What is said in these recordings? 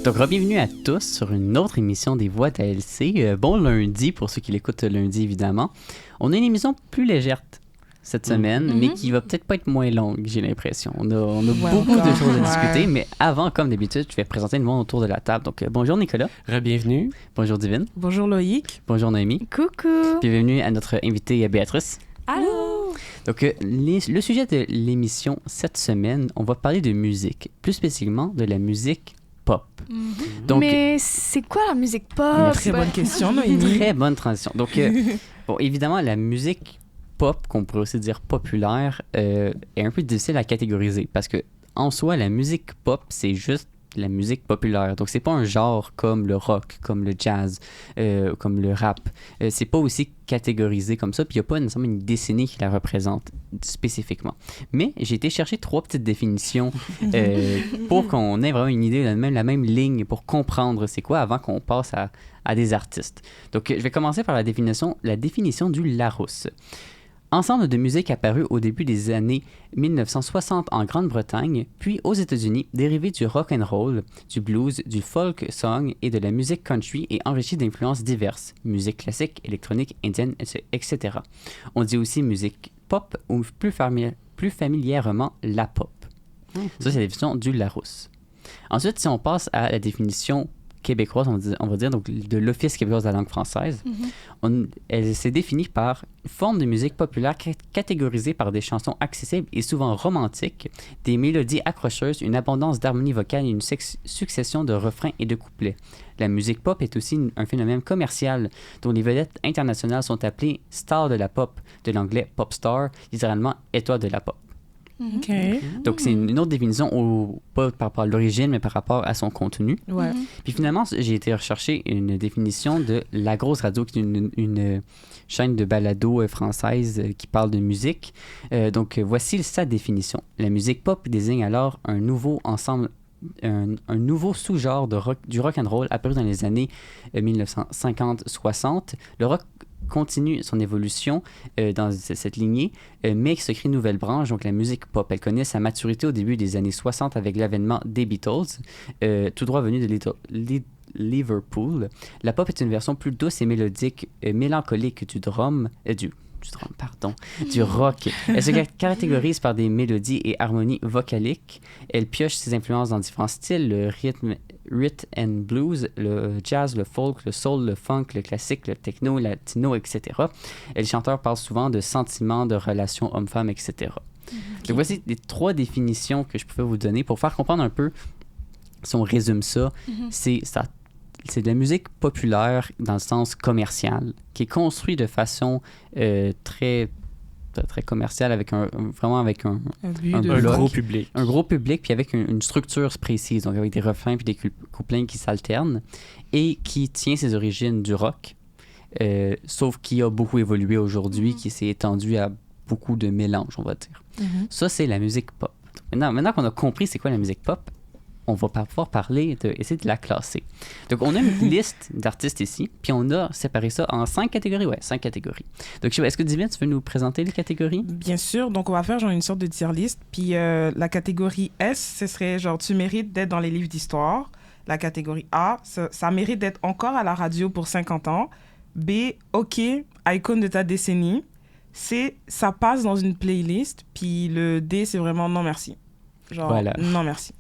Donc, bienvenue à tous sur une autre émission des Voix d'ALC. Bon lundi pour ceux qui l'écoutent lundi, évidemment. On a une émission plus légère cette semaine, mais qui va peut-être pas être moins longue, j'ai l'impression. On a beaucoup de choses à discuter, mais avant, comme d'habitude, je vais présenter le monde autour de la table. Donc, bonjour Nicolas. Bienvenue. Bonjour Divine. Bonjour Loïc. Bonjour Noémie. Coucou. Puis bienvenue à notre invitée Béatrice. Allô. Donc, le sujet de l'émission cette semaine, on va parler de musique, plus spécifiquement de la musique pop. Donc, mais c'est quoi la musique pop? Très bonne question, Noémie. Très bonne transition. Donc, bon, évidemment, la musique pop, qu'on pourrait aussi dire populaire, est un peu difficile à catégoriser parce que en soi, la musique pop, c'est juste la musique populaire. Donc, c'est pas un genre comme le rock, comme le jazz, comme le rap. C'est pas aussi catégorisé comme ça, puis il n'y a pas nécessairement une décennie qui la représente spécifiquement. Mais j'ai été chercher 3 petites définitions pour qu'on ait vraiment une idée, la même ligne pour comprendre c'est quoi avant qu'on passe à des artistes. Donc, je vais commencer par la définition du Larousse. Ensemble de musique apparu au début des années 1960 en Grande-Bretagne, puis aux États-Unis, dérivé du rock and roll, du blues, du folk song et de la musique country et enrichi d'influences diverses, musique classique, électronique, indienne, etc. On dit aussi musique pop ou plus familièrement la pop. Ça, c'est la définition du Larousse. Ensuite, si on passe à la définition québécoise, on va dire, donc de l'Office québécois de la langue française. Elle s'est définie par une forme de musique populaire catégorisée par des chansons accessibles et souvent romantiques, des mélodies accrocheuses, une abondance d'harmonie vocale et une succession de refrains et de couplets. La musique pop est aussi un phénomène commercial dont les vedettes internationales sont appelées stars de la pop, de l'anglais pop star, littéralement étoile de la pop. Okay. Donc, c'est une autre définition, pas par rapport à l'origine, mais par rapport à son contenu. Ouais. Puis finalement, j'ai été rechercher une définition de La Grosse Radio, qui est une chaîne de balado française qui parle de musique. Donc, voici sa définition. La musique pop désigne alors un nouveau ensemble, un nouveau sous-genre du rock and roll apparu dans les années 1950-60. Le rock continue son évolution dans cette lignée, mais se crée une nouvelle branche, donc la musique pop. Elle connaît sa maturité au début des années 60 avec l'avènement des Beatles, tout droit venu de Liverpool. La pop est une version plus douce et mélodique, mélancolique du rock. Elle se catégorise par des mélodies et harmonies vocaliques. Elle pioche ses influences dans différents styles, le rhythm and blues, le jazz, le folk, le soul, le funk, le classique, le techno, le latino, etc. Et les chanteurs parlent souvent de sentiments, de relations hommes-femmes, etc. Donc voici les 3 définitions que je pouvais vous donner pour faire comprendre un peu, si on résume ça, c'est de la musique populaire dans le sens commercial, qui est construite de façon très commerciale, avec un gros public. Un gros public, puis avec une structure précise, donc avec des refrains puis des couplets qui s'alternent, et qui tient ses origines du rock, sauf qui a beaucoup évolué aujourd'hui, qui s'est étendu à beaucoup de mélanges, on va dire. Ça, c'est la musique pop. Maintenant qu'on a compris c'est quoi la musique pop, on va pouvoir essayer de la classer. Donc, on a une liste d'artistes ici, puis on a séparé ça en 5 catégories. Ouais, 5 catégories. Donc, est-ce que Divine, tu veux nous présenter les catégories? Bien sûr. Donc, on va faire genre une sorte de tier list. Puis, la catégorie S, ce serait genre, tu mérites d'être dans les livres d'histoire. La catégorie A, ça mérite d'être encore à la radio pour 50 ans. B, OK, icône de ta décennie. C, ça passe dans une playlist. Puis, le D, c'est vraiment non merci. Genre, voilà. Non merci.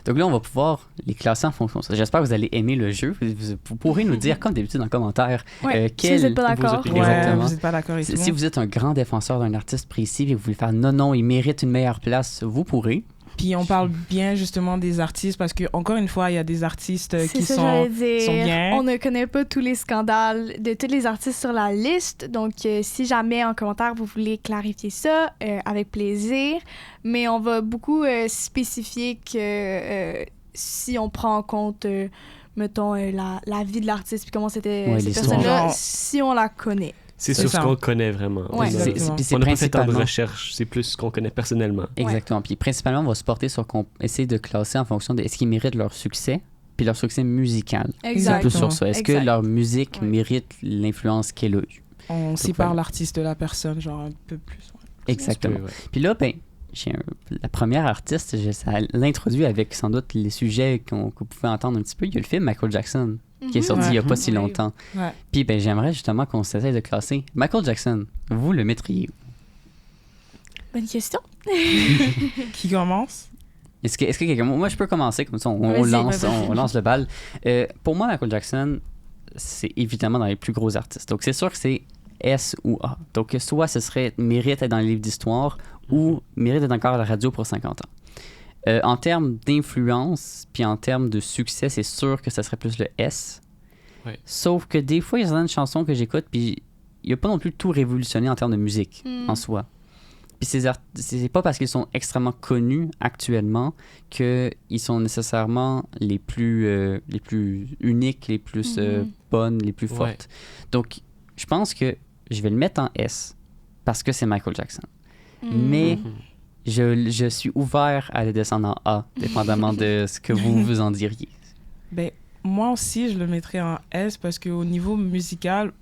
Donc là, on va pouvoir les classer en fonction de ça. J'espère que vous allez aimer le jeu. Vous pourrez nous dire, comme d'habitude, en commentaire, si vous n'êtes pas d'accord. Exactement. Vous n'êtes pas d'accord et tout. Si vous êtes un grand défenseur d'un artiste précis et que vous voulez faire non, il mérite une meilleure place, vous pourrez. Puis on parle bien justement des artistes parce que encore une fois, il y a des artistes qui sont bien. On ne connaît pas tous les scandales de tous les artistes sur la liste. Donc, si jamais en commentaire vous voulez clarifier ça, avec plaisir. Mais on va beaucoup spécifier que si on prend en compte, mettons, la vie de l'artiste puis comment c'était cette personne-là, si on la connaît. C'est sur ce qu'on connaît vraiment. Ouais. On n'a pas fait tant de recherche, c'est plus ce qu'on connaît personnellement. Exactement. Puis principalement, on va se porter sur qu'on essaie de classer en fonction de est-ce qu'ils méritent leur succès, puis leur succès musical. Exactement. Plus sur ça. Est-ce que leur musique mérite l'influence qu'elle a eue? On sépare l'artiste de la personne, genre un peu plus. Exactement. Puis là, la première artiste, ça l'introduit avec sans doute les sujets que vous pouvez entendre un petit peu. Il y a le film Michael Jackson qui est sorti il n'y a pas si longtemps. Ouais. Puis ben, j'aimerais justement qu'on s'essaie de classer. Michael Jackson, vous le mettriez où? Bonne question. Qui commence? Est-ce que quelqu'un... Moi, je peux commencer comme ça. On lance le bal. Pour moi, Michael Jackson, c'est évidemment dans les plus gros artistes. Donc, c'est sûr que c'est S ou A. Donc, soit ce serait mérite d'être dans les livres d'histoire ou mérite d'être encore à la radio pour 50 ans. En termes d'influence, puis en termes de succès, c'est sûr que ça serait plus le S. Ouais. Sauf que des fois, il y a certaines chansons que j'écoute, puis il n'y a pas non plus tout révolutionné en termes de musique en soi. Puis c'est pas parce qu'ils sont extrêmement connus actuellement qu'ils sont nécessairement les plus uniques, les plus bonnes, les plus fortes. Donc, je pense que je vais le mettre en S parce que c'est Michael Jackson. Mais je suis ouvert à le descendre en A, dépendamment de ce que vous en diriez. Ben, moi aussi, je le mettrais en S parce qu'au niveau musical,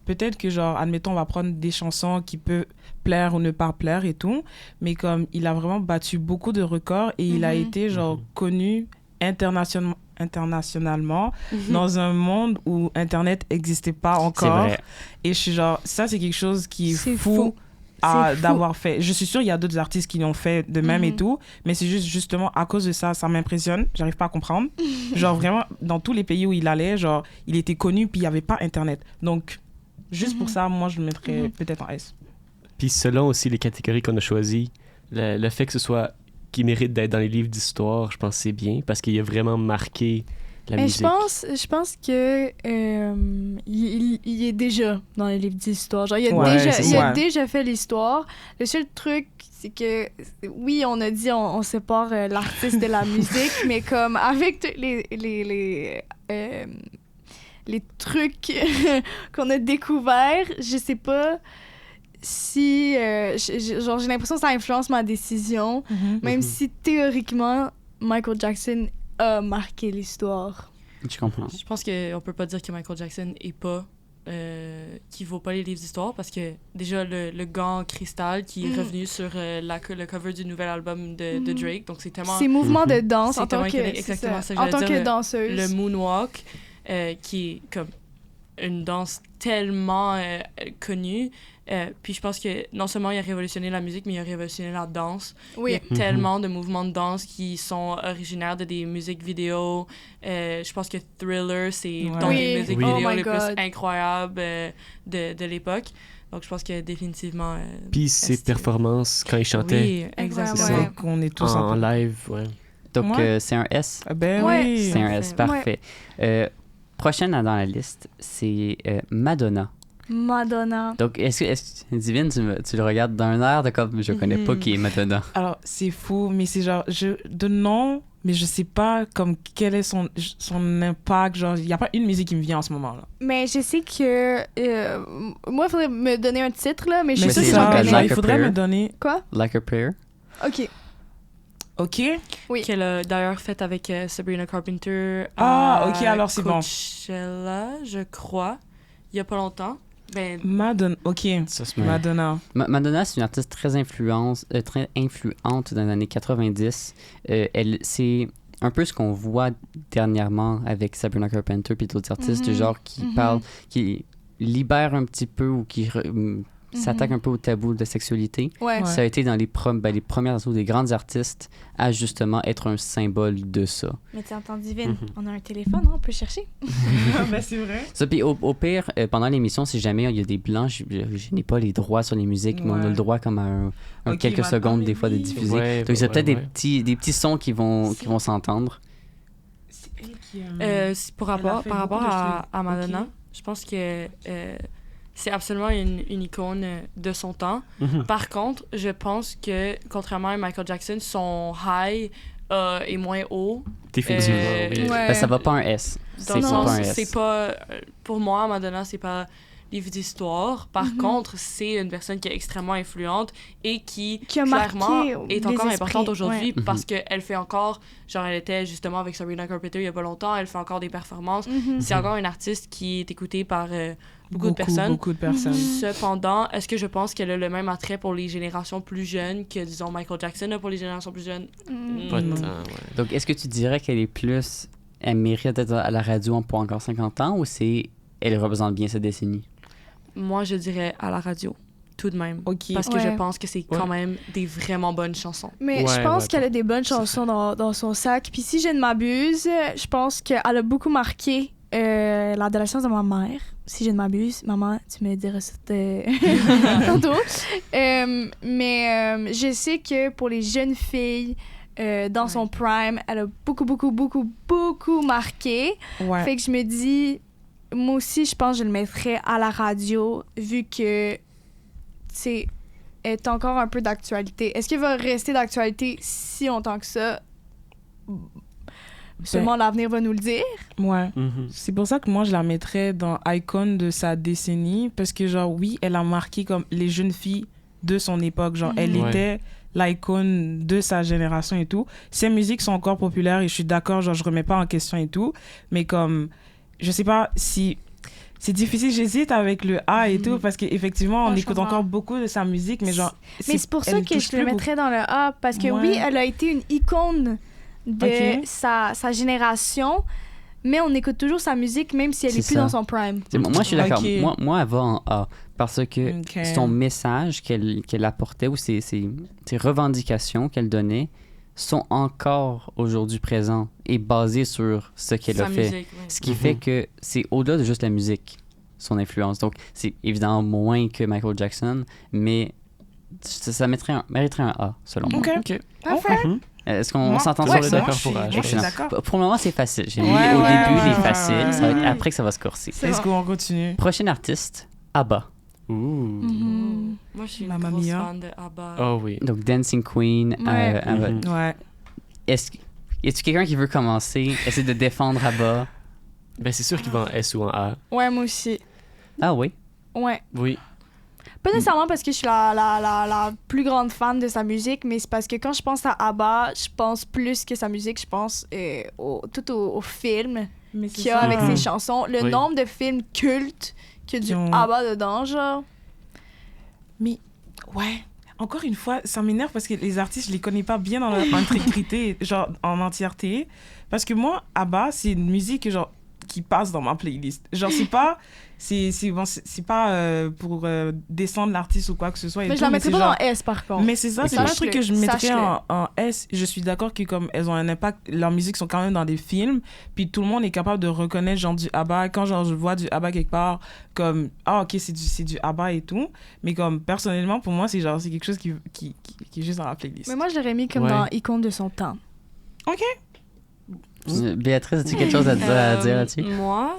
peut-être que, genre, admettons, on va prendre des chansons qui peuvent plaire ou ne pas plaire et tout, mais comme il a vraiment battu beaucoup de records et il a été, genre, connu internationalement dans un monde où Internet n'existait pas encore. C'est vrai. Et je suis genre, ça, c'est quelque chose qui est C'est fou. C'est fou. D'avoir fait. Je suis sûre il y a d'autres artistes qui l'ont fait de même et tout, mais c'est justement à cause de ça, ça m'impressionne. J'arrive pas à comprendre. Genre vraiment, dans tous les pays où il allait, genre, il était connu puis il y avait pas Internet. Donc, juste pour ça, moi, je le mettrais peut-être en S. Puis selon aussi les catégories qu'on a choisies, le fait que ce soit qui mérite d'être dans les livres d'histoire, je pense que c'est bien parce qu'il a vraiment marqué la musique. Je pense que il est déjà dans les livres d'histoire. Genre, il a déjà fait l'histoire. Le seul truc, c'est que oui, on a dit on sépare l'artiste de la musique, mais comme avec les trucs qu'on a découverts, je sais pas si genre j'ai l'impression que ça influence ma décision, même si théoriquement Michael Jackson a marqué l'histoire. Je comprends. Je pense qu'on peut pas dire que Michael Jackson est pas qui vaut pas les livres d'histoire parce que déjà le gant cristal qui est revenu sur le cover du nouvel album de Drake, donc c'est tellement ses mouvements de danse c'est en tant que exactement ça que en tant j'allais dire, que danseuse, le moonwalk qui est comme une danse tellement connue. Puis je pense que non seulement il a révolutionné la musique, mais il a révolutionné la danse. oui. Il y a tellement de mouvements de danse qui sont originaires de des musiques vidéo. Je pense que Thriller, c'est dans les musiques vidéo les plus incroyables de l'époque. Donc je pense que définitivement... Puis ses performances quand il chantait. Oui, exactement. Ouais. On est tous en live, ouais. Donc, c'est un S. Ben Ouais. oui. C'est un S, parfait. Prochaine dans la liste, c'est Madonna. Madonna. Donc, est-ce que Divine, tu le regardes d'un air de comme je connais pas qui est Madonna? Alors, c'est fou, mais c'est genre, de nom, mais je sais pas comme quel est son impact. Genre, il y a pas une musique qui me vient en ce moment-là. Mais je sais que moi, il faudrait me donner un titre, là, mais je Mais sais c'est que j'en ça, connais. genre, Like il a faudrait Prayer. me donner... Quoi? Like a Prayer? OK. OK? Oui. Qu'elle a d'ailleurs fait avec Sabrina Carpenter OK, alors c'est bon. Coachella, je crois, il y a pas longtemps. Ben, Madonna, OK. Ça se Ouais. Madonna. Madonna, c'est une artiste très influente dans les années 90. C'est un peu ce qu'on voit dernièrement avec Sabrina Carpenter et d'autres artistes, du genre qui parlent, qui libèrent un petit peu ou qui s'attaquent un peu au tabou de la sexualité. Ouais. Ça a été dans les premières ou des grandes artistes à justement être un symbole de ça. Mais tu entends Divine, on a un téléphone, hein, on peut chercher. Ben, c'est vrai. Ça, puis au pire, pendant l'émission, si jamais il y a des blancs, je n'ai pas les droits sur les musiques, mais on a Ouais. le droit comme à Ok, quelques maintenant, secondes mais des fois de oui. diffuser. Ouais, Donc il y a peut-être ouais. des petits sons qui vont s'entendre. C'est elle qui... par rapport fait beaucoup de à trucs. Madonna, Ok. je pense que c'est absolument une icône de son temps. Par contre, je pense que, contrairement à Michael Jackson, son high est moins haut. Définitivement, oui. Ouais. Ben, ça va pas un S. Dans C'est le pas sens, un S. c'est pas... pour moi, Madonna, c'est pas livres d'histoire. Par contre, c'est une personne qui est extrêmement influente et qui a clairement est encore esprits, importante aujourd'hui parce qu'elle fait encore, genre elle était justement avec Sabrina Carpenter il y a pas longtemps, elle fait encore des performances. C'est encore une artiste qui est écoutée par beaucoup de personnes. Beaucoup de personnes. Cependant, est-ce que je pense qu'elle a le même attrait pour les générations plus jeunes que, disons, Michael Jackson a pour les générations plus jeunes? Pas Non. tant, ouais. Donc, est-ce que tu dirais qu'elle est plus... Elle mérite d'être à la radio pour encore 50 ans ou c'est... Elle représente bien cette décennie? Moi, je dirais à la radio, tout de même. OK. Parce que je pense que c'est quand même des vraiment bonnes chansons. Mais je pense qu'elle a des bonnes chansons dans son sac. Puis si je ne m'abuse, je pense qu'elle a beaucoup marqué l'adolescence de ma mère. Si je ne m'abuse, maman, tu me diras ça tantôt. Mais je sais que pour les jeunes filles, dans son prime, elle a beaucoup marqué. Ouais. Fait que je me dis, moi aussi, je pense que je le mettrais à la radio, vu que, c'est est encore un peu d'actualité. Est-ce qu'il va rester d'actualité si longtemps que ça? Seulement l'avenir va nous le dire. Ouais. C'est pour ça que moi, je la mettrais dans Icon de sa décennie. Parce que, genre, oui, elle a marqué comme les jeunes filles de son époque. Genre, elle était l'icône de sa génération et tout. Ses musiques sont encore populaires et je suis d'accord, genre, je remets pas en question et tout. Mais comme, je sais pas si... C'est difficile, j'hésite avec le A et tout, parce qu'effectivement, on écoute encore beaucoup de sa musique, mais genre... Mais c'est pour ça que je le mettrais dans le A, parce que oui, elle a été une icône de sa génération, mais on écoute toujours sa musique, même si elle n'est plus dans son prime. Moi, je suis d'accord. Moi, elle va en A, parce que son message qu'elle apportait, ou ses revendications qu'elle donnait, sont encore aujourd'hui présents et basés sur ce qu'elle a fait. Musique, ce qui fait que c'est au-delà de juste la musique, son influence. Donc, c'est évidemment moins que Michael Jackson, mais ça mériterait un A, selon moi. OK. Parfait. Est-ce qu'on s'entend sur le d'accord pour pour je suis d'accord. Pour le moment, c'est facile. J'ai mis au début les faciles. Ça va être après que ça va se corser. Est-ce qu'on continue? Prochain artiste, ABBA. Moi, je suis une Mamma grosse Mia. fan de ABBA. Oh oui. Donc, Dancing Queen. Ouais. Est-ce quelqu'un qui veut commencer, essayer de défendre ABBA? Ben, c'est sûr qu'il va en S ou en A. Ouais, moi aussi. Ah oui? Ouais. Oui. Pas nécessairement parce que je suis la plus grande fan de sa musique, mais c'est parce que quand je pense à ABBA, je pense plus que sa musique, je pense au film qu'il y a avec ses chansons. Le nombre de films cultes qu'il y a du ABBA dedans, genre. Mais, ouais. Encore une fois, ça m'énerve parce que les artistes, je les connais pas bien dans leur intégrité, genre en entièreté. Parce que moi, ABBA, c'est une musique genre, qui passe dans ma playlist. Genre, c'est pas... C'est pas pour descendre l'artiste ou quoi que ce soit. Mais je la mettrais pas en S, par contre. Mais c'est ça, c'est pas un truc que je mettrais en S. Je suis d'accord que comme elles ont un impact, leurs musiques sont quand même dans des films, puis tout le monde est capable de reconnaître genre du ABBA. Quand genre je vois du ABBA quelque part, comme ah ok c'est du ABBA et tout. Mais comme personnellement pour moi c'est quelque chose qui est juste dans la playlist. Mais moi je l'aurais mis comme dans icône de son temps. Ok. Béatrice, as-tu quelque chose à dire là-dessus? Moi,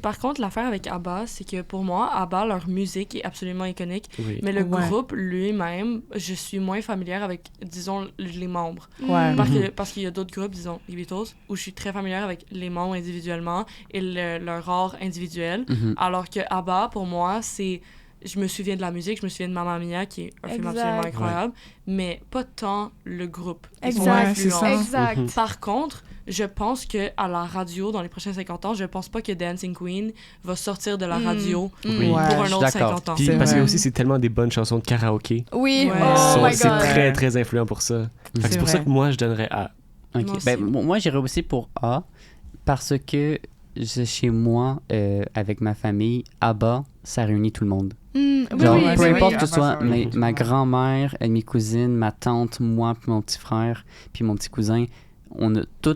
par contre, l'affaire avec ABBA, c'est que pour moi, ABBA, leur musique est absolument iconique. Oui. Mais le groupe lui-même, je suis moins familière avec, disons, les membres. Ouais. Parce qu'il y a d'autres groupes, disons, les Beatles, où je suis très familière avec les membres individuellement et leur art individuel. Alors que ABBA, pour moi, c'est... Je me souviens de la musique, je me souviens de Mamma Mia, qui est un film absolument incroyable, mais pas tant le groupe. Exact. Par contre, je pense qu'à la radio, dans les prochains 50 ans, je pense pas que Dancing Queen va sortir de la radio pour un autre 50 ans. Puis, parce que aussi, c'est tellement des bonnes chansons de karaoké. Oui, oh my God. C'est très, très influent pour ça. C'est pour ça que moi, je donnerais A. Okay. Moi, j'irais aussi pour A, parce que chez moi, avec ma famille, ABBA, ça réunit tout le monde. Genre, peu importe que ce soit ma grand-mère, mes cousines, ma tante, moi, puis mon petit frère, puis mon petit cousin,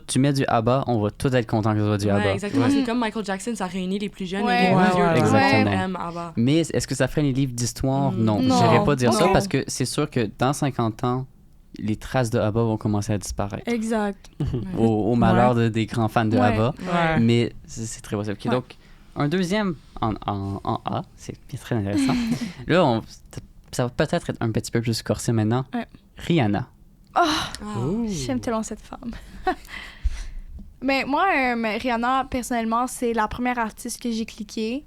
tu mets du ABBA, on va tous être contents que ce soit du ABBA. Exactement, c'est comme Michael Jackson, ça réunit les plus jeunes et les plus vieux. Exactement. Aiment ABBA. Mais est-ce que ça ferait les livres d'histoire? Non, j'irais pas dire ça, parce que c'est sûr que dans 50 ans, les traces de ABBA vont commencer à disparaître. Exact. Au malheur des grands fans de ABBA. Ouais. Mais c'est très possible. Okay, donc, un deuxième en A, c'est très intéressant. Là, ça va peut-être être un petit peu plus corsé maintenant. Rihanna. J'aime tellement cette femme. Mais moi, Rihanna, personnellement, c'est la première artiste que j'ai cliquée.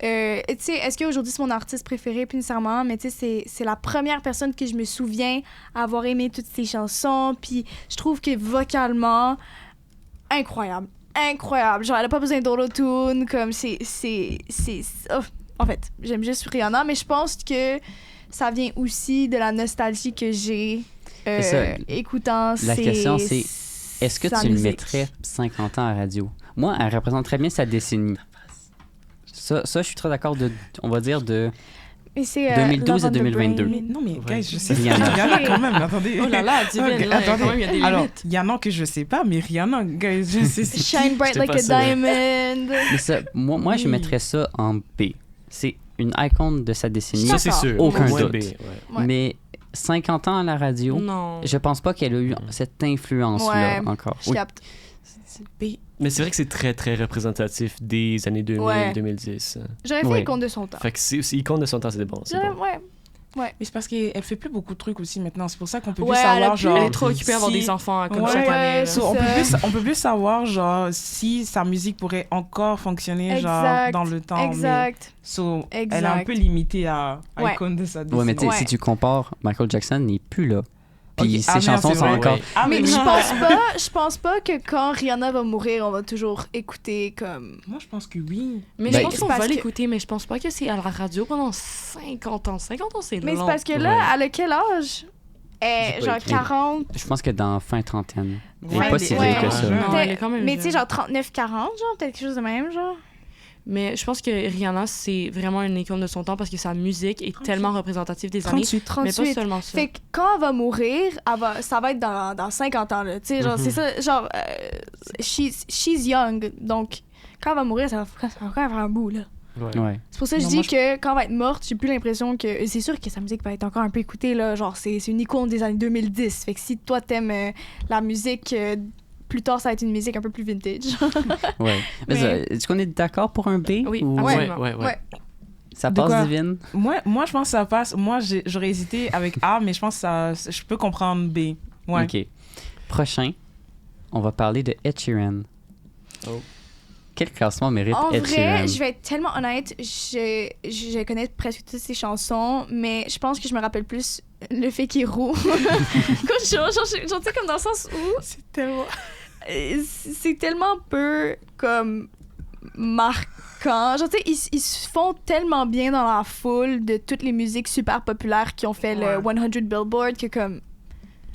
tu sais, est-ce qu'aujourd'hui c'est mon artiste préféré, puis nécessairement, mais tu sais, c'est la première personne que je me souviens avoir aimé toutes ses chansons, puis je trouve que vocalement, incroyable. Genre, elle a pas besoin d'autotune, comme oh, en fait, j'aime juste Rihanna, mais je pense que ça vient aussi de la nostalgie que j'ai écoutant La question, c'est est-ce que tu le musique. mettrais 50 ans à la radio? Moi, elle représente très bien sa décennie. Ça, je suis très d'accord on va dire de Mais c'est, 2012 Love à on the 2022. Brain. Non, mais Ouais. guys, je sais Rihanna. Rihanna quand même, attendez. Oh là là, Divine, Ok, là, attendez. quand même, il y a des Alors, limites. il y en a que je sais pas, mais Rihanna, guys, je sais c'est qui. Shine bright J'étais like pas a sûr. diamond. Mais ça, moi, je Oui. mettrais ça en B. C'est une icône de sa décennie. Ça, c'est sûr. Aucun Moins doute. B, Ouais. Mais 50 ans à la radio, Non. je pense pas qu'elle a eu cette influence-là Ouais. encore. Je Oui. capte. Mais c'est vrai que c'est très, très représentatif des années 2000, Ouais. 2010. J'aurais fait Ouais. les comptes de son temps. Fait que c'est icône de son temps, c'est bon. C'est bon. Ouais. Mais c'est parce qu'elle fait plus beaucoup de trucs aussi maintenant. C'est pour ça qu'on peut Ouais, plus elle a savoir, plus- genre. Elle est trop occupée à avoir si- des enfants comme Ouais, chaque année. là. c'est So, ça. on peut plus savoir, genre, si sa musique pourrait encore fonctionner, genre, Exact. dans le temps. Exact. Mais, so, elle est Exact. un peu limitée à Ouais. icône de sa Ouais, mais tu sais, décennie. si tu compares, Michael Jackson n'est plus là. Puis Ok, ses ah, merde, chansons c'est sont vrai. encore. Ouais. Ah, Mais oui. je pense pas que quand Rihanna va mourir, on va toujours écouter comme... Moi, je pense que oui. Mais Ben, je pense c'est qu'on parce va que- l'écouter, mais je pense pas que c'est à la radio pendant 50 ans. 50 ans, c'est long. Mais c'est parce que là, Ouais. elle a quel âge? J'ai pas Genre écrit. 40. Je pense que dans fin trentaine. Elle Ouais, est pas mais- si ouais. vieille que ça. Non, elle est quand même Mais tu sais, jeune. genre 39-40, genre, peut-être quelque chose de même, genre. Mais je pense que Rihanna, c'est vraiment une icône de son temps parce que sa musique est 38. tellement représentative des années. 38. Mais pas 38. seulement ça. Fait que quand elle va mourir, ça va être dans 50 ans, là. Tu sais, genre, c'est ça, genre, she's young. Donc, quand elle va mourir, ça va quand même faire un bout, là. Ouais. Ouais. C'est pour ça que je Non, dis moi, que quand elle va être morte, j'ai plus l'impression que... C'est sûr que sa musique va être encore un peu écoutée, là. Genre, c'est une icône des années 2010. Fait que si toi, t'aimes la musique... plus tard, ça va être une musique un peu plus vintage. Ouais. Mais Mais- ça, est-ce qu'on est d'accord pour un B? Oui, ou- absolument. Ouais. Ouais. Ça De passe, quoi? Divine? Moi, je pense que ça passe. Moi, j'aurais hésité avec A, mais je pense que je peux comprendre B. Ouais. OK. Prochain, on va parler de Ed Sheeran. Oh. Quel classement mérite En Ed vrai, Sheeran? je vais être tellement honnête, je connais presque toutes ses chansons, mais je pense que je me rappelle plus le fait qu'il est roux. genre, tu sais, comme dans le sens où C'est tellement. c'est tellement peu comme marquant. Genre, tu sais, ils se font tellement bien dans la foule de toutes les musiques super populaires qui ont fait le 100 Billboard que comme...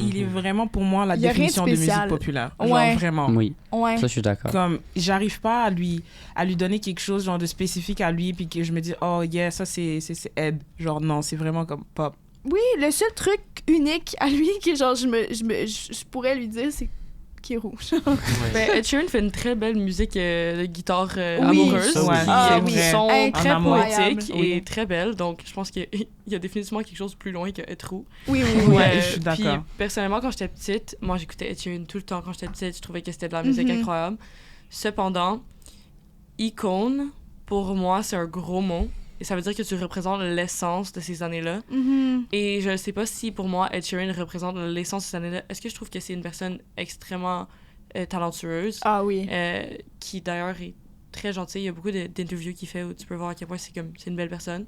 Il est vraiment pour moi la Il y a rien de définition de musique spécial. populaire. Genre Ouais. vraiment. Oui, Ouais. ça, je suis d'accord. Comme, j'arrive pas à lui donner quelque chose genre de spécifique à lui, puis que je me dis, oh yeah, ça c'est Ed. Genre, non, c'est vraiment comme pop. Oui, le seul truc unique à lui que genre je pourrais lui dire, c'est qu'il est rouge. Ben, Ed Sheeran fait une très belle musique de guitare Oui. amoureuse. Ça, oui. Ah, qui oui. sont très Incroyable. poétiques Oui. et très belles. Donc, je pense qu'il y a définitivement quelque chose de plus loin que être roux. Oui, oui, oui. Ouais, je suis Puis, d'accord. personnellement, quand j'étais petite, moi, j'écoutais Ed Sheeran tout le temps. Quand j'étais petite, je trouvais que c'était de la musique Mhm. incroyable. Cependant, icône, pour moi, c'est un gros mot. Et ça veut dire que tu représentes l'essence de ces années-là. Mhm. Et je ne sais pas si, pour moi, Ed Sheeran représente l'essence de ces années-là. Est-ce que je trouve que c'est une personne extrêmement talentueuse, Ah oui. qui d'ailleurs est très gentille. Il y a beaucoup d'interviews qu'il fait où tu peux voir à quel point c'est une belle personne.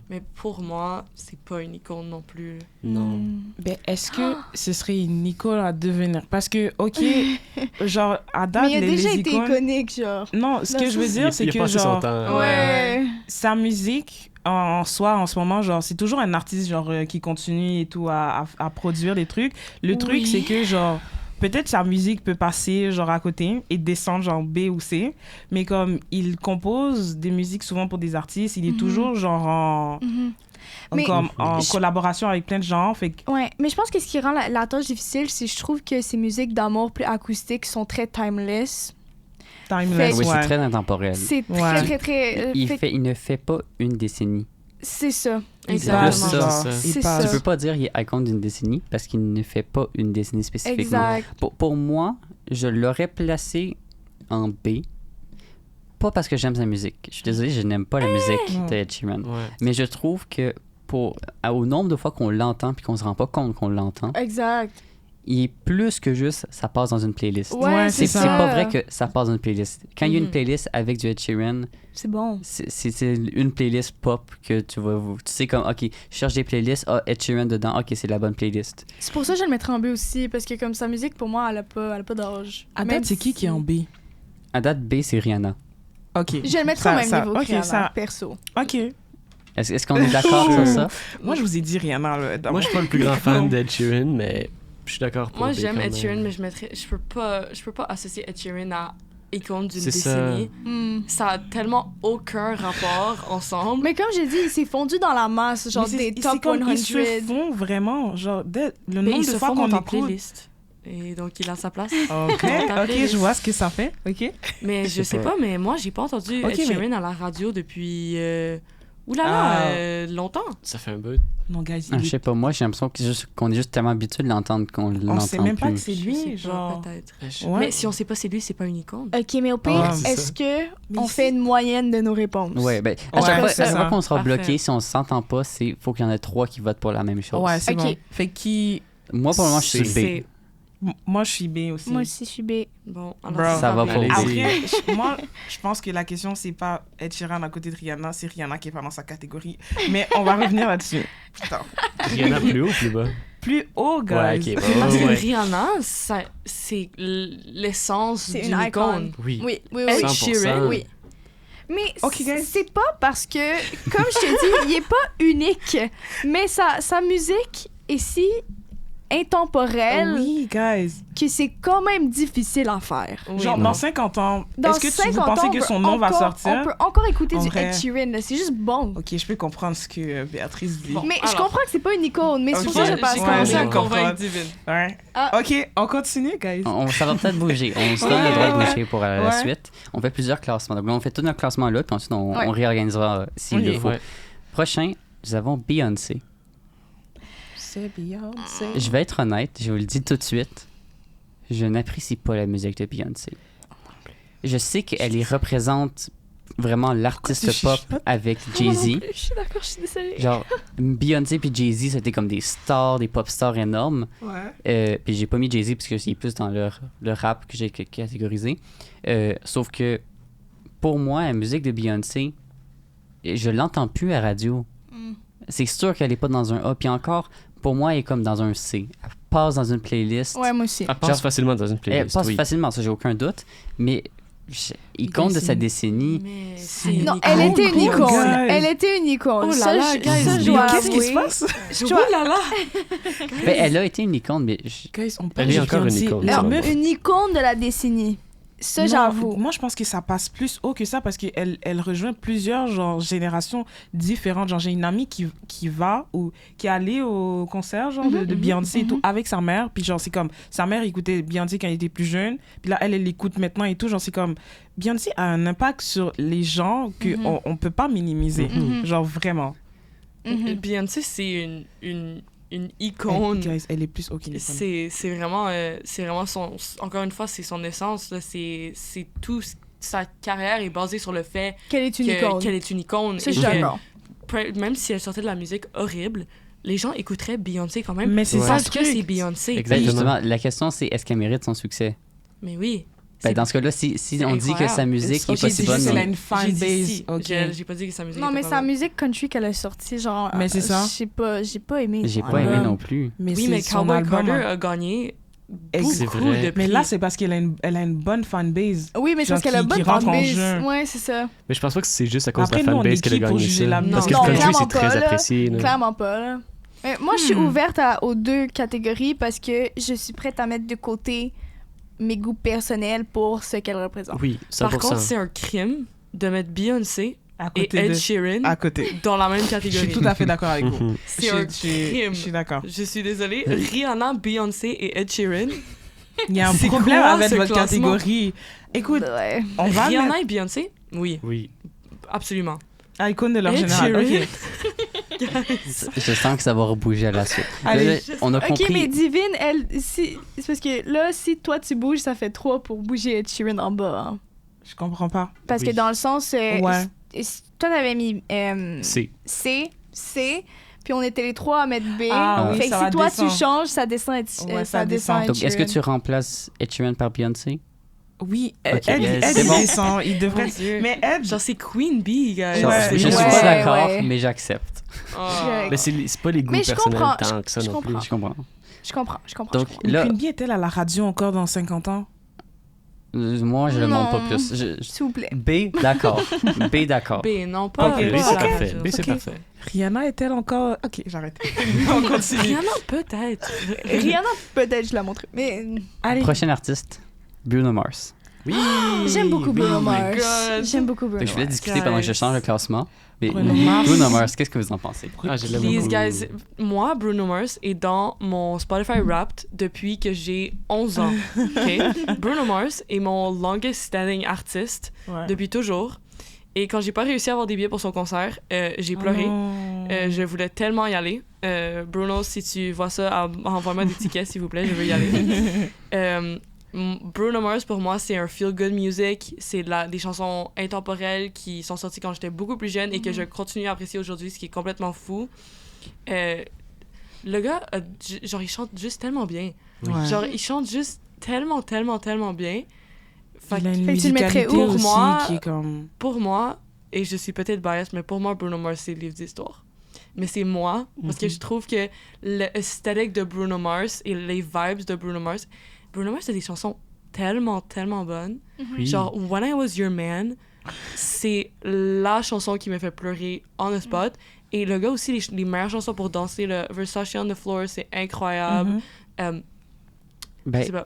Mais pour moi, c'est pas une icône non plus. Non. Mm. Ben, est-ce que ce serait une icône à devenir? Parce que, ok, genre, à date, Mais il a déjà les été icônes... iconique, genre. Non, ce Dans que le je veux sens- dire, c'est Il a que, passé son genre, temps. Ouais. sa musique, en soi, en ce moment, genre, c'est toujours un artiste, genre, qui continue et tout à produire des trucs. Le truc, Oui. c'est que, genre, peut-être sa musique peut passer, genre, à côté et descendre, genre, B ou C. Mais comme il compose des musiques souvent pour des artistes, il est toujours, genre, Mhm. Mais- en je- collaboration avec plein de gens. Fait que, Ouais, mais je pense que ce qui rend la tâche difficile, c'est que je trouve que ces musiques d'amour plus acoustiques sont très timeless. timeless, Oui, c'est ouais. très intemporel. C'est Ouais. très, très, très... Il ne fait pas une décennie. C'est ça. Exactement. Exactement. Ça, genre, c'est il ça. passe. Tu peux pas dire qu'il est icône d'une décennie parce qu'il ne fait pas une décennie spécifiquement. Exact. Pour moi, je l'aurais placé en B. Pas parce que j'aime sa musique. Je suis désolé, je n'aime pas la musique de Ed Sheeran. Ouais. Mais je trouve que au nombre de fois qu'on l'entend puis qu'on se rend pas compte qu'on l'entend, Exact. il est plus que juste ça passe dans une playlist. Ouais, c'est ça. pas vrai que ça passe dans une playlist. Quand il y a une playlist avec du Ed Sheeran, c'est bon. C'est une playlist pop que tu sais comme, OK, je cherche des playlists, Ed Sheeran dedans, OK, c'est la bonne playlist. C'est pour ça que je le mettrais en B aussi, parce que comme sa musique, pour moi, elle a pas d'âge. À date, c'est qui est en B? À date, B, c'est Rihanna. OK. Je vais le mettre au même niveau que Rihanna, perso. OK. Est-ce qu'on est d'accord sur ça? Moi, je vous ai dit Rihanna. Là, moi, je suis pas le plus grand fan d'Ed Sheeran, mais je suis d'accord pour Moi, B j'aime quand Ed même. Sheeran, mais je peux pas associer Ed Sheeran à icône d'une décennie. Ça a tellement aucun rapport ensemble. Mais comme j'ai dit, il s'est fondu dans la masse, genre des top 100. Ils se font vraiment, genre, le nombre de fois qu'on en écoute. playlist. Et donc, il a sa place. OK, je vois ce que ça fait. OK. Mais je sais pas, mais moi, j'ai pas entendu Ed Sheeran à la radio depuis... longtemps. Ça fait un bout. Non, guys, Je sais pas, moi, j'ai l'impression qu'on est juste tellement habitué de l'entendre qu'on l'entend plus. On sait même pas que c'est lui, genre. Peut-être. Ouais. Mais si on sait pas c'est lui, c'est pas une icône. OK, mais au pire, est-ce qu'on fait une moyenne de nos réponses? Ouais, ben, à chaque fois qu'on sera Parfait. bloqué, si on s'entend pas, faut qu'il y en ait 3 qui votent pour la même chose. Ouais, c'est OK. bon. Fait qui... Moi, pour le moment, je suis B. Moi, je suis B aussi. Moi aussi, je suis B. Bon, Bro. Ça va pour Allez-y. Après, moi, je pense que la question, c'est pas Ed Sheeran à côté de Rihanna, c'est Rihanna qui est pas dans sa catégorie. Mais on va revenir là-dessus. Putain. Rihanna plus haut ou plus bas? Plus haut, guys. Ouais, ok. Parce que ouais. Rihanna, c'est l'essence C'est d'une une icône. Oui. Oui. Ed 100%. Sheeran, Oui. Mais Ok, guys. c'est pas parce que, comme je t'ai dit, il est pas unique, mais sa musique est si intemporelle Oui, guys. que c'est quand même difficile à faire. Oui, Genre, non. dans 50 ans, Dans est-ce que vous 50 pensez ans, que on son peut nom va encore- sortir? On peut encore écouter En du vrai. Ed Sheeran, là, c'est juste bon. Ok, je peux comprendre ce que Béatrice dit. Bon. Mais je alors. comprends que c'est pas une icône, mais Ok. souvent je passe Ouais, comme je ça. comprends. convaincre divine. Ouais. Ah. Ok, on continue, guys. Ça va peut-être bouger. On se donne le droit de Ouais. bouger pour la Ouais. suite. On fait plusieurs classements. Donc là, on fait tout notre classement là, puis ensuite, on Ouais. réorganisera s'il Ok. le faut. Ouais. Prochain, nous avons Beyoncé. C'est Beyoncé. Je vais être honnête, je vous le dis tout de suite. Je n'apprécie pas la musique de Beyoncé. Je sais qu'elle représente vraiment l'artiste Pourquoi pop tu chuchotes? avec Moi non Jay-Z. plus, je suis d'accord, je suis désolée. Genre, Beyoncé puis Jay-Z, c'était comme des stars, des pop stars énormes. Ouais. Puis j'ai pas mis Jay-Z parce que c'est plus dans le rap que j'ai catégorisé. Sauf que pour moi, la musique de Beyoncé, je l'entends plus à radio. Mm. C'est sûr qu'elle est pas dans un A. Puis encore, pour moi, elle est comme dans un C. Elle passe dans une playlist. Ouais, moi aussi. Elle passe Genre- facilement dans une Elle playlist. passe oui. facilement, ça, j'ai aucun doute. Mais icône de sa décennie. Mais c'est c'est Non, elle était une Oh, icône. guys. Elle était une icône. Oh là Ça, là, je- guys, ça, je dois Qu'est-ce qui se avouer. passe? Oh là là! Ben, elle a été une icône, mais Guys, on parle Elle est de encore une Beyoncé. icône, La ça. meuf, Une icône de la décennie. Ça, non, j'avoue. Moi, je pense que ça passe plus haut que ça parce qu'elle rejoint plusieurs genre, générations différentes. Genre, j'ai une amie qui va ou qui est allée au concert genre, de Beyoncé et tout avec sa mère. Puis, genre, c'est comme sa mère écoutait Beyoncé quand elle était plus jeune. Puis là, elle l'écoute maintenant et tout. Genre, c'est comme Beyoncé a un impact sur les gens qu'on on peut pas minimiser. Mhm. Genre, vraiment. Mhm. Beyoncé, c'est une icône. Guys, elle est plus OK. C'est vraiment son... Encore une fois, c'est son essence. Là. C'est tout... Sa carrière est basée sur le fait Quelle est une icône? qu'elle est une icône. Ça, Et je suis que d'accord. même si elle sortait de la musique horrible, les gens écouteraient Beyoncé quand même. Mais c'est Ouais. ça Parce ce que truc. c'est Beyoncé. Ben, Exactement. justement, la question, c'est est-ce qu'elle mérite son succès? Mais oui. Ben, C'est- dans ce cas-là, si on dit que incroyable. sa musique est Ok, pas c'est si bonne, juste qu'elle a non. une fan J'ai dit base. si. OK. J'ai pas dit que sa musique Non, était mais pas sa bonne. musique country qu'elle a sortie, genre. Mais c'est ça. J'ai pas aimé. J'ai son pas aimé album. non plus. Mais Oui, c'est mais son Cowboy album, Carter hein. a gagné C'est beaucoup vrai. de prix. Mais là, c'est parce qu'elle a une bonne fanbase. Oui, mais c'est parce Genre qu'elle a qui- bonne qui rentre en fanbase. jeu. Ouais, c'est ça. Mais je pense pas que c'est juste à cause Après, de la nous, on est fanbase qu'elle a qui pour gagné juger ça. la Parce que musique? le country, Non, c'est très clairement pas, là. apprécié. là. Clairement pas, là. Moi, je suis ouverte aux deux catégories parce que je suis prête à mettre de côté mes goûts personnels pour ce qu'elle représente. Oui, 100%. Par contre, c'est un crime de mettre Beyoncé À et côté Ed de... Sheeran À côté. dans la même Je catégorie. suis tout à fait d'accord avec vous. Mhm. C'est un Je crime. suis d'accord. Je suis désolée. Rihanna, Beyoncé et Ed Sheeran. Il y a un C'est problème quoi, avec ce votre classement? catégorie. Écoute, Ouais. on va Rihanna mettre et Beyoncé? Oui, Oui. absolument. icône de leur Ed général. Sheeran. Ok. Je sens que ça va rebouger à la suite. Allez. Là, on a Ok, compris. mais Divine, elle, c'est parce que là, si toi tu bouges, ça fait 3 pour bouger Ed Sheeran en bas. Hein. Je comprends pas. Parce que Oui. dans le sens, Ouais. toi t'avais mis C'est. C, puis puis on était les trois à mettre B. Ah, fait oui, que ça si toi descend. tu changes, ça descend ça descend. Donc, est-ce que tu remplaces Ed Sheeran par Beyoncé? Oui, Ok, Ed, yes. Ed, C'est il bon. descend, il devrait... Mon Dieu. Mais Ed... Genre, c'est Queen Bee, guys. Ouais. Je suis Ouais, pas d'accord, ouais. mais j'accepte. Ah. Mais c'est pas les goûts Mais je personnels comprends, tant que ça je non plus. comprends. Je comprends. Je comprends. Donc, Mais là, Queen Bee est-elle à la radio encore dans 50 ans? moi, je le montre pas Non. plus. S'il vous plaît. B, d'accord. B, d'accord. B, non, pas. Ok, B, ok. c'est parfait. B, c'est Ok. parfait. Rihanna est-elle encore... Ok, j'arrête. On continue. Rihanna, peut-être. Rihanna, peut-être, je la montre. Mais Allez. Prochain artiste, Bruno Mars. Oui! j'aime beaucoup Bruno Oh my Mars. God. J'aime beaucoup Bruno Donc, je voulais Mars. discuter pendant que je change le classement. Mais Bruno Mars. Bruno Mars, qu'est-ce que vous en pensez? Ah, je l'aime Please, beaucoup. guys, moi, Bruno Mars est dans mon Spotify Wrapped depuis que j'ai 11 ans. OK? Bruno Mars est mon longest standing artiste Ouais. depuis toujours. Et quand j'ai pas réussi à avoir des billets pour son concert, j'ai Oh pleuré. non. Je voulais tellement y aller. Bruno, si tu vois ça, envoie-moi des tickets, s'il vous plaît, je veux y aller. Bruno Mars, pour moi, c'est un feel-good music. C'est des chansons intemporelles qui sont sorties quand j'étais beaucoup plus jeune et que je continue à apprécier aujourd'hui, ce qui est complètement fou. Le gars, genre, il chante juste tellement bien. Ouais. Genre, il chante juste tellement, tellement, tellement bien. Fait Il a que une Fait que tu le mettrais musicalité où? Pour aussi moi- qui est comme... pour moi, et je suis peut-être biased, mais pour moi, Bruno Mars, c'est le livre d'histoire. Mais c'est moi, parce que je trouve que l'esthétique de Bruno Mars et les vibes de Bruno Mars a des chansons tellement, tellement bonnes. Oui. Genre, When I Was Your Man, c'est la chanson qui me fait pleurer on the spot. Et le gars aussi, les meilleures chansons pour danser, le Versace on the Floor, c'est incroyable. Mhm. Ben, C'est pas-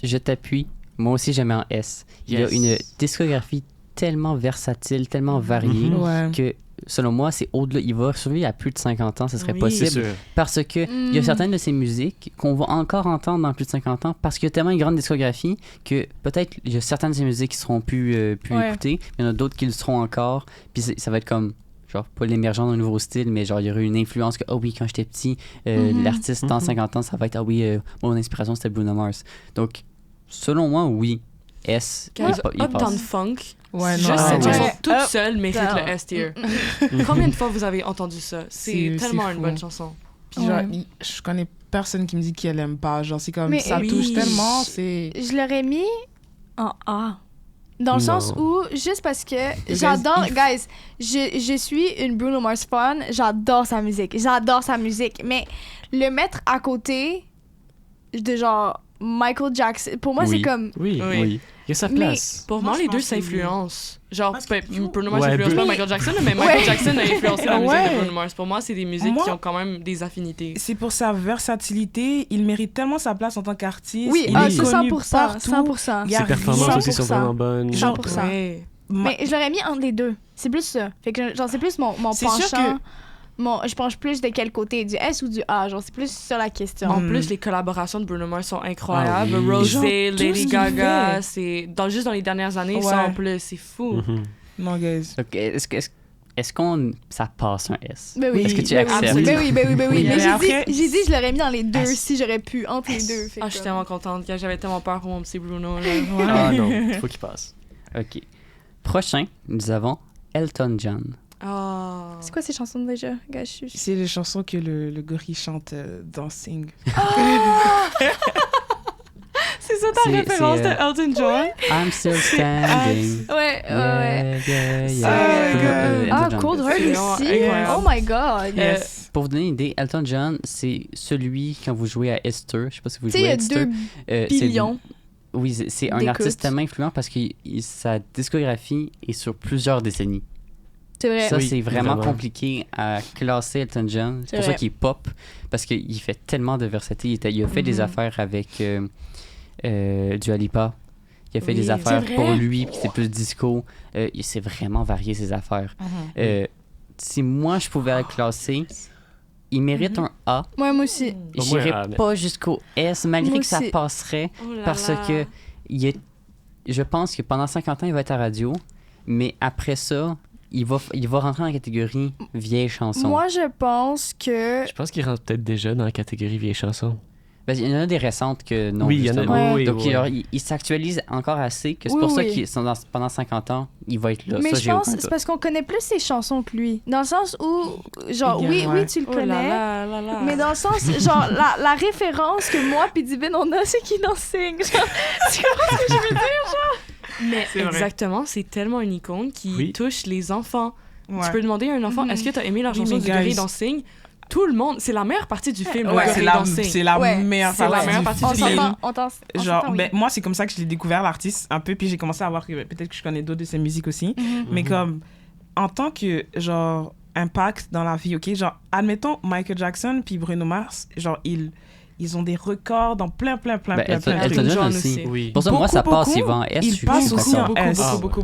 je t'appuie. Moi aussi, j'aime en S. Il y a Yes. une discographie tellement versatile, tellement variée, Mhm. Ouais. que selon moi, c'est au-delà. Il va survivre à plus de 50 ans, ce serait Oui. C'est possible. sûr. Parce que il y a certaines de ces musiques qu'on va encore entendre dans plus de 50 ans parce qu'il y a tellement une grande discographie que peut-être il y a certaines de ces musiques qui seront plus Ouais. écoutées, mais il y en a d'autres qui le seront encore. Puis ça va être comme, genre, pas l'émergence d'un nouveau style, mais genre, il y aurait une influence que, ah oui, quand j'étais petit, l'artiste dans 50 ans, ça va être, ah oui, mon inspiration c'était Bruno Mars. Donc, selon moi, oui. S, Guys, il Uptown passe. Funk, Ouais, juste non. cette ouais. chanson toute Up, seule mérite down. le S tier. Combien de fois vous avez entendu ça? C'est tellement c'est une fou. bonne chanson. Puis genre, Ouais. je connais personne qui me dit qu'elle aime pas. Genre, c'est comme, Mais ça oui. touche tellement, c'est... Je l'aurais mis en A. Dans le Non. sens où, juste parce que j'adore, guys, je suis une Bruno Mars fan, j'adore sa musique, mais le mettre à côté de genre Michael Jackson, pour moi Oui. c'est comme, Oui, Oui. oui. Il y a sa Mais- place. Pour Moi, moi, je les deux pense que oui. s'influencent. Genre, Parce que- Bruno Mars Ouais, n'influence pas mais- Michael Jackson, mais Michael Ouais. Jackson a influencé la musique Ouais. de Bruno Mars. Pour moi, c'est des musiques Moi- qui ont quand même des affinités. C'est pour sa versatilité, il mérite tellement sa place en tant qu'artiste. oui, il ah, est c'est connu 100%, partout. 100%. Il y a Ses performances rien. aussi sont 100%. vraiment bonnes. 100%. Ouais. Mais je l'aurais mis entre les deux. C'est plus ça. Fait que genre c'est plus mon C'est sûr penchant. Je penche plus de quel côté, du S ou du A. Genre c'est plus ça la question. En Mm. plus, les collaborations de Bruno Mars sont incroyables. Ah oui. Rosé, Genre, tout Lady ce qu'il Gaga, fait. c'est juste dans les dernières années, Ouais. ça en plus, c'est fou. Mhm. Non, guys. Donc, est-ce qu'on ça passe un S? Ben oui. Est-ce que tu Ben oui. acceptes? Ben oui. Oui, Mais mais après- j'ai dit je l'aurais mis dans les deux Ah, si j'aurais pu entre les deux. Fait Ah, que je suis tellement contente, car j'avais tellement peur pour mon petit Bruno. là. Ah non, il faut qu'il passe. OK. Prochain, nous avons Elton John. Ah. C'est quoi ces chansons déjà, gars? C'est les chansons que le gorille chante dans Sing. C'est ça ta C'est- référence c'est, de Elton John? I'm still standing. Ouais. Ah, Elton John. Cold Heart C'est vraiment aussi. incroyable. Oh my god. Yes. Pour vous donner une idée, Elton John, c'est celui, quand vous jouez à Esther, je sais pas si vous Tu sais, jouez il y à a Esther. 2 c'est- billions. Oui, c'est un d'écoute. artiste tellement influent parce que sa discographie est sur plusieurs décennies. C'est vrai. Ça, Oui, c'est vraiment vraiment. compliqué à classer Elton John. C'est C'est pour ça vrai. qu'il est pop, parce qu'il fait tellement de versatilité. Il a fait des affaires avec Dua Lipa. Il a fait Oui, des c'est affaires vrai. pour lui, puis c'est plus disco. Il s'est vraiment varié ses affaires. Si moi, je pouvais le classer, il mérite un A. Moi aussi. Au moins J'irais A, mais- pas jusqu'au S, malgré Moi que ça aussi. passerait, Oh là parce là. que je pense que pendant 50 ans, il va être à radio, mais après ça, il va rentrer dans la catégorie vieille chanson. Moi, je pense que. Je pense qu'il rentre peut-être déjà dans la catégorie vieille chanson. Ben, il y en a des récentes que non. Oui, il y en a. justement. Oui, Donc, oui. ils s'actualisent encore assez que c'est Oui, pour ça oui. qu'ils sont pendant 50 ans, il va être là. Mais Ça, je j'ai pense aucun que doute. c'est parce qu'on connaît plus ses chansons que lui. Dans le sens où, genre, Ouais. oui, tu le Oh connais. là là là là. Mais dans le sens, genre, la référence que moi puis Divine on a, c'est qu'il en signe. Genre, tu comprends ce que je veux dire? Mais C'est vrai. exactement, c'est tellement une icône qui Oui. touche les enfants. Ouais. Tu peux demander à un enfant, Mhm. est-ce que tu as aimé la Oui, chanson mais du gorille guys. dancing? Tout le monde, c'est la meilleure partie du film, le Ouais, gorille dancing. c'est la Ouais, meilleure c'est la partie meilleure du partie On du film. film. s'entend, on Genre, s'entend, oui. ben, moi, c'est comme ça que je l'ai découvert, l'artiste, un peu, puis j'ai commencé à voir que peut-être que je connais d'autres de ses musiques aussi. Mhm. Mais comme, en tant que, genre, impact dans la vie, OK? Genre, admettons, Michael Jackson puis Bruno Mars, genre, ils ont des records dans plein Ben, de Elton trucs. John John aussi. aussi. Oui. Pour ça, moi, ça Beaucoup, passe, beaucoup. il va en S. Il je suis passe d'accord. aussi en S. Ah, beaucoup.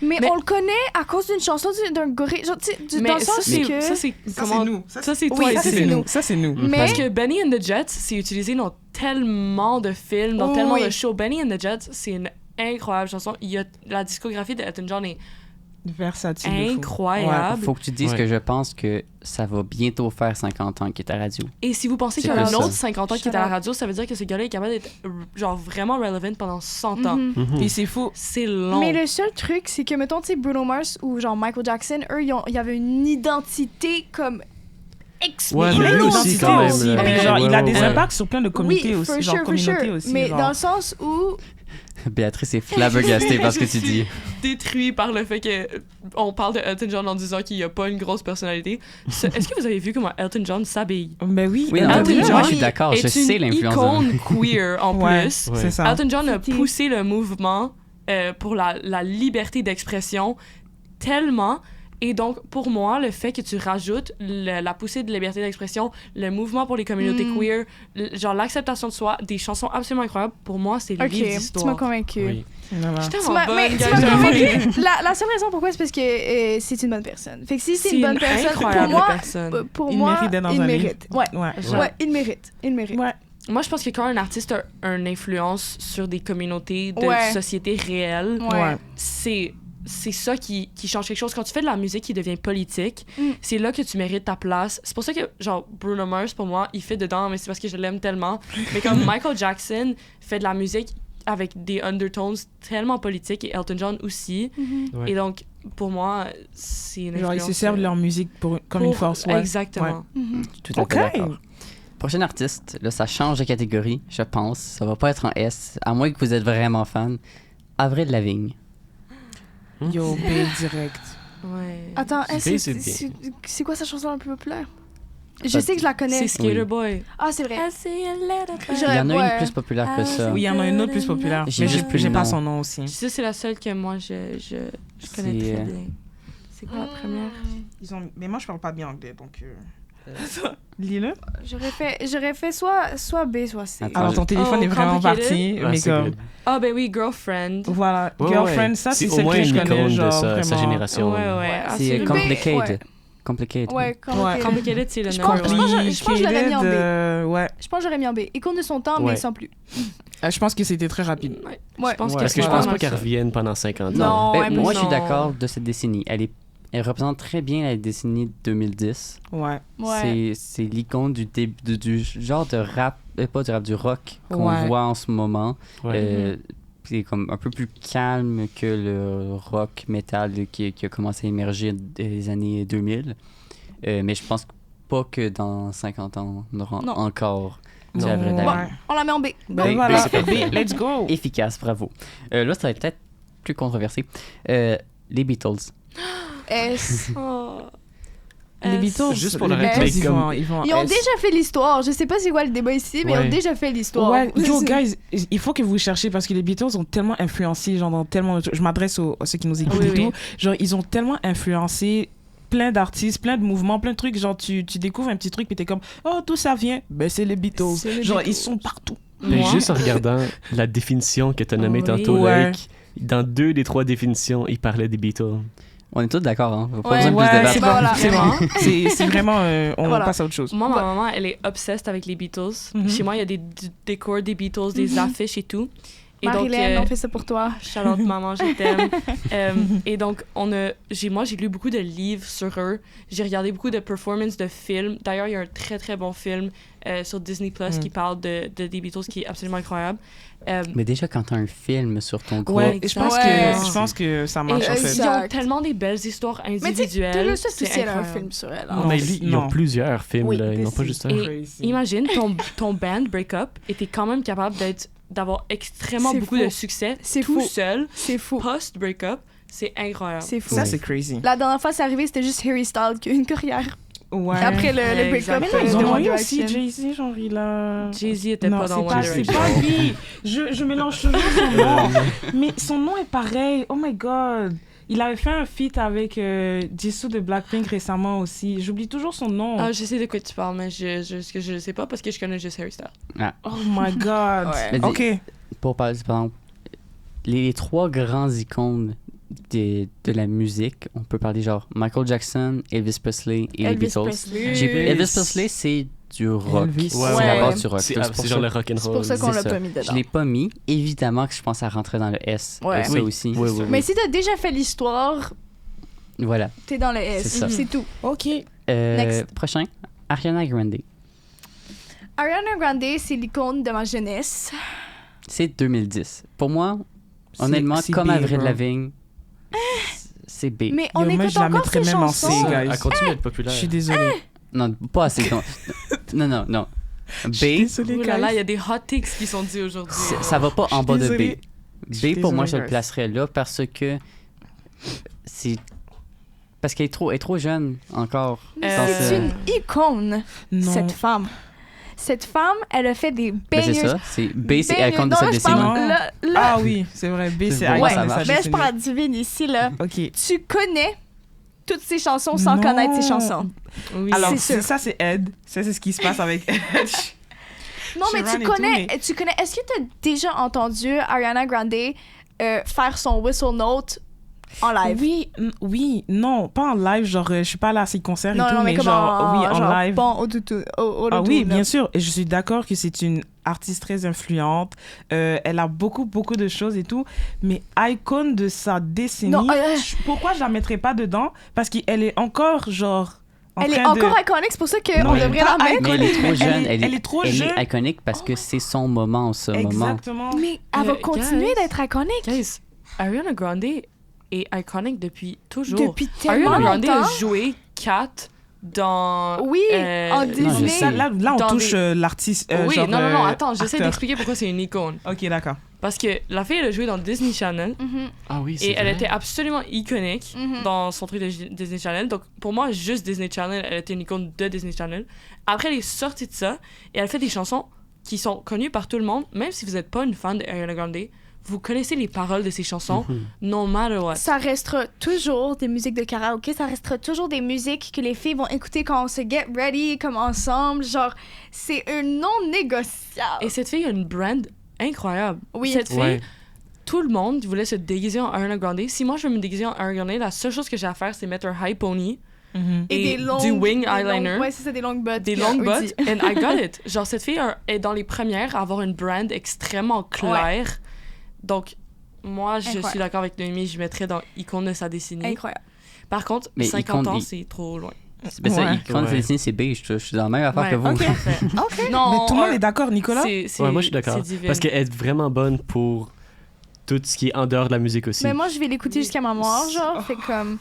Mais Mais- on le connaît à cause d'une chanson d'un gorille. Genre, tu sais, Mais dans le ça, sens c'est que. ça, c'est Ça, comment... c'est nous. Ça, c'est Oui, toi et ça, c'est c'est nous. nous. Ça, c'est nous. Mais. Parce que Benny and the Jets, c'est utilisé dans tellement de films, dans Oh, tellement oui. de shows. Benny and the Jets, c'est une incroyable chanson. Il y a, la discographie d'Elton John est Versatile. de fou. incroyable. Faut que tu dises Ouais. que je pense que ça va bientôt faire 50 ans qu'il est à radio. Et si vous pensez C'est qu'il y a plus un autre ça. 50 ans qui est à la radio, ça veut dire que ce gars-là est capable d'être genre vraiment relevant pendant 100 ans. Mhm. Puis c'est fou. C'est long. Mais le seul truc, c'est que, mettons, tu sais, Bruno Mars ou genre Michael Jackson, eux, il y avait une identité comme Ouais, Il mais a lui une aussi, identité quand même, aussi. là. Mais genre, Ouais, il a ouais, des ouais. impacts sur plein de communautés oui, aussi. for Genre, sure, for communautés sure. aussi. Mais genre. dans le sens où. Béatrice est flabbergastée par ce que tu dis. Détruit par le fait que on parle de Elton John en disant qu'il n'y a pas une grosse personnalité. Est-ce que vous avez vu comment Elton John s'habille? Ben oui. Oui, non, Elton moi, John je suis d'accord, je est sais une l'influence. icône queer en Ouais, plus. Ouais. c'est ça. Elton John a C'était- poussé le mouvement pour la liberté d'expression tellement. Et donc, pour moi, le fait que tu rajoutes la poussée de liberté d'expression, le mouvement pour les communautés Mm. queer, genre l'acceptation de soi, des chansons absolument incroyables, pour moi, c'est le Ok, livre tu m'as d'histoire. convaincu. Oui. Voilà. Je suis Tu tellement m'as bonne, mais guys, tu m'as j'avoue. convaincu. La seule raison pourquoi, c'est parce que c'est une bonne personne. Fait que si c'est une bonne personne, pour incroyable moi, personne. pour Il moi, mérite d'être dans il un mérite. Ouais. Ouais. Genre- Ouais, il mérite. Il mérite. Ouais. Moi, je pense que quand un artiste a une influence sur des communautés de Ouais. société réelles, Ouais. c'est ça qui change quelque chose. Quand tu fais de la musique qui devient politique, Mm. c'est là que tu mérites ta place. C'est pour ça que, genre, Bruno Mars, pour moi, il fait dedans, mais c'est parce que je l'aime tellement. Mais comme Michael Jackson fait de la musique avec des undertones tellement politiques, et Elton John aussi. Mhm. Ouais. Et donc, pour moi, c'est une Genre, ils se influence, servent de leur musique comme une pour- force. Ouais. Exactement. Mhm. Tout à Ok. fait d'accord. Prochain artiste, là, ça change de catégorie, je pense. Ça va pas être en S, à moins que vous êtes vraiment fan. Avril Lavigne. Yo, B direct. Ouais. Attends, C'est bien. c'est quoi sa chanson la plus populaire? Je sais que je la connais. C'est Skater Oui. Boy. Ah, c'est vrai. I see a little bird. Il y en a Ouais. une plus populaire que ça. Oui, il y en a une autre plus populaire. J'ai Mais juste plus j'ai le pas nom. son nom aussi. Ça, c'est la seule que moi, je connais C'est, très bien. C'est quoi la première? Mais moi, je parle pas bien anglais, donc. Lis-le. J'aurais fait soit B, soit C. Attends, Alors, ton téléphone Oh, est vraiment complicated. parti. Ah, Mais c'est comme. good. Ah, ben oui, Girlfriend. Voilà. Ouais, Girlfriend, ouais. ça, c'est au celle moins que je une connais, icône de genre, sa vraiment. génération. Ouais, ouais. C'est absolument. Complicated. Ouais. Complicated. Ouais, complicated. Complicated, c'est le Je nom. pense- je pense que je l'aurais mis en B. Ouais. Je pense que j'aurais mis en B. Icône de son temps, Ouais. mais sans plus. Je pense que c'était très rapide. Ouais. Ouais. Je pense Parce que je c'est pense pas pas mal qu'elle ça. revienne pendant 50 ans. Non, Ben, ouais, mais moi, je suis non. d'accord de cette décennie. Elle représente très bien la décennie 2010. Ouais. Ouais. C'est l'icône du genre de rap, pas du rap, du rock qu'on Ouais. voit en ce moment. Ouais. C'est comme un peu plus calme que le rock metal qui a commencé à émerger des années 2000. Mais je pense pas que dans 50 ans, on aura Non. encore du Non. Avril Ouais. Lavigne. On la met en B. Ben B, voilà, B, c'est parfait. B, let's go. Efficace, bravo. Là, ça va être peut-être plus controversé. Les Beatles. S. Oh. Les Beatles, Juste pour les le Beatles, rappeler, ils comme- vont Ils ont S. déjà fait l'histoire. Je sais pas c'est quoi le débat ici, mais ils Ouais. ont déjà fait l'histoire. Ouais, yo, guys, il faut que vous cherchiez parce que les Beatles ont tellement influencé, genre, dans tellement de trucs. Je m'adresse à ceux qui nous écoutent Oui, et oui. tout. Genre, ils ont tellement influencé plein d'artistes, plein de mouvements, plein de trucs. Genre, tu découvres un petit truc et t'es comme, oh, d'où ça vient? Ben, c'est les Beatles. C'est les Genre, Beatles. ils sont partout. Mais Moi, juste en regardant la définition que tu as nommée Oui. tantôt, Ouais. Loïc, dans 2 des 3 définitions, il parlait des Beatles. On est tous d'accord, hein? Pas Ouais. besoin de plus Ouais, débattre. c'est Bah, bon, voilà. c'est bon. C'est vraiment, on Voilà. passe à autre chose. Moi, ma maman, elle est obsessed avec les Beatles. Mhm. Chez moi, il y a des décors des Beatles, des affiches et tout. Et Marilyn, donc, on fait ça pour toi. Charlotte, maman, je t'aime. Et donc, j'ai lu beaucoup de livres sur eux. J'ai regardé beaucoup de performances de films. D'ailleurs, il y a un très, très bon film sur Disney Plus qui parle des Beatles qui est absolument incroyable. Mais déjà, quand t'as un film sur ton groupe... Ouais, je pense que ça marche en fait. Ils ont tellement des belles histoires individuelles. Mais tu sais, aussi, elle a un film sur elle. Non, mais lui, ils ont plusieurs films, là. Ils n'ont pas juste un. Et imagine, ton band break-up était quand même capable d'avoir extrêmement beaucoup de succès tout seul. C'est fou. Post-break-up, c'est incroyable. C'est fou. Ça, c'est crazy. La dernière fois, c'est arrivé, c'était juste Harry Styles qui a eu une carrière. Ouais. Après le break-up. Mais ils de ont One eu aussi Direction. Jay-Z, genre il a... Jay-Z était pas dans One Direction. C'est pas lui. Je mélange toujours son nom. Mais son nom est pareil. Oh my God. Il avait fait un feat avec Jisoo de Blackpink récemment aussi. J'oublie toujours son nom. Ah, je sais de quoi tu parles, mais je le sais pas parce que je connais juste Harry Styles. Oh my God. Mais OK. Pour parler, par exemple, les 3 grands icônes de la musique, on peut parler genre Michael Jackson, Elvis Presley et les Beatles. Elvis Presley, c'est du rock. C'est la base du rock. C'est genre le rock'n'roll. C'est pour ça qu'on l'a pas mis dedans. Je l'ai pas mis. Évidemment que je pense à rentrer dans le S. Ouais. Ça aussi. Oui. Mais si t'as déjà fait l'histoire, voilà. t'es dans le S. C'est ça. C'est tout. OK. Next. Prochain, Ariana Grande. Ariana Grande, c'est l'icône de ma jeunesse. C'est 2010. Pour moi, honnêtement, c'est comme B, Avril bro. Lavigne, c'est B. Mais on Yo, moi, écoute je la encore mettrais ses même en chansons. C, guys. Elle continue à être Je populaire. suis désolée. Non, pas assez. Non. Je suis B, désolée, Oh là là, il y guys. a des hot takes qui sont dits aujourd'hui. ça va pas en bas de désolée. B. Je suis B, pour moi, je désolée, le guys. placerais là parce que c'est... Parce qu'elle est trop jeune encore. C'est une icône, Non. cette femme. Cette femme, elle a fait des Ben, bangers. c'est ça. C'est B, c'est Bangers. icône de Non, sa là, je décennie. parle- Non. là- Ah oui, c'est vrai. B, c'est Pour moi, icône ça de sa marche. Mais je décennie. parle à Divine ici, là. OK. Tu connais toutes ses chansons sans Non. connaître ses chansons. Oui. Alors, C'est sûr. ça, c'est Ed. Ça, c'est ce qui se passe avec Ed. Non, mais Sharon tu et tout, connais. mais- Tu connais. Est-ce que tu as déjà entendu Ariana Grande faire son whistle note en live? Oui, non, pas en live, genre, je suis pas allée à ses concerts Non, et tout, non, mais mais comme genre, oui, en genre, live. Bon, au Ah oui, bien sûr. Et je suis d'accord que c'est une artiste très influente. Elle a beaucoup de choses et tout. Mais icône de sa décennie, Non, pourquoi je la mettrais pas dedans? Parce qu'elle est encore, genre... Elle est encore iconique, c'est pour ça qu'on Non, devrait pas la mettre. Mais elle est trop jeune. Elle est trop jeune. Elle est iconique parce que c'est son moment en ce moment. Exactement. Mais elle va Guys. continuer d'être iconique Guys, Ariana Grande est iconique depuis toujours. depuis tellement Ariana Grande longtemps. a joué Kat dans... Oui, en Non, je Disney. sais. Là, on Dans touche l'artiste. oui, genre, non, attends, j'essaie acteur. d'expliquer pourquoi c'est une icône. Ok, d'accord. Parce que la fille, elle a joué dans Disney Channel Mhm, Ah oui, c'est et elle vrai. était absolument iconique mhm. dans son truc de Disney Channel. Donc, pour moi, juste Disney Channel, elle était une icône de Disney Channel. Après, elle est sortie de ça et elle fait des chansons qui sont connues par tout le monde. Même si vous n'êtes pas une fan d'Ariana Grande, vous connaissez les paroles de ses chansons, no matter what. Ça restera toujours des musiques de karaoké, ça restera toujours des musiques que les filles vont écouter quand on se get ready, comme ensemble. Genre, c'est un non négociable. Et cette fille a une brand incroyable. Oui. Cette fille, Ouais. tout le monde voulait se déguiser en Ariana Grande. Si moi, je veux me déguiser en Ariana Grande, la seule chose que j'ai à faire, c'est mettre un high pony et du wing eyeliner. Ouais, c'est ça, des longues bottes. Des longues bottes, and I got it. Genre, cette fille est dans les premières à avoir une brand extrêmement claire. Donc, moi, je Incroyable. suis d'accord avec Noémie, je mettrais dans icône de sa décennie. Incroyable. Par contre, Mais 50 icône, ans, c'est trop loin. Ben ça, Ouais. icône de sa Ouais. décennie, c'est B. Je suis dans la même affaire Ouais, que vous. ok, parfait. Ok. Non, Mais tout le monde est d'accord, Nicolas? c'est Ouais, moi je suis d'accord. c'est divin. Parce qu'elle est vraiment bonne pour tout ce qui est en dehors de la musique aussi. Mais moi, je vais l'écouter jusqu'à ma mort, genre. Oh. Fait comme.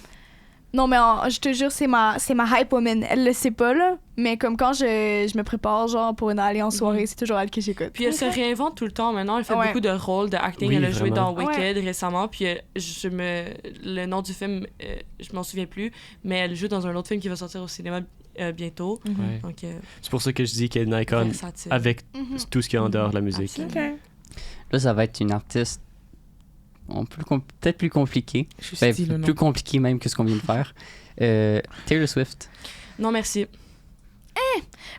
Non, mais je te jure, c'est ma hype woman. Elle le sait pas, là. Mais comme quand je me prépare, genre, pour aller en soirée, c'est toujours elle que j'écoute. Puis elle se réinvente tout le temps. Maintenant, elle fait Ouais. beaucoup de rôles de acting. Oui, elle a joué vraiment. dans Wicked récemment. Puis le nom du film, je m'en souviens plus. Mais elle joue dans un autre film qui va sortir au cinéma bientôt. Ouais. Donc, C'est pour ça que je dis qu'elle est une icône versatile. avec Mhm. tout ce qui est en dehors de la musique. Absolument. Ok. Là, ça va être une artiste peut-être plus compliquée. Je suis Ben, style, non. plus compliquée même que ce qu'on vient de faire. Taylor Swift. Non, merci.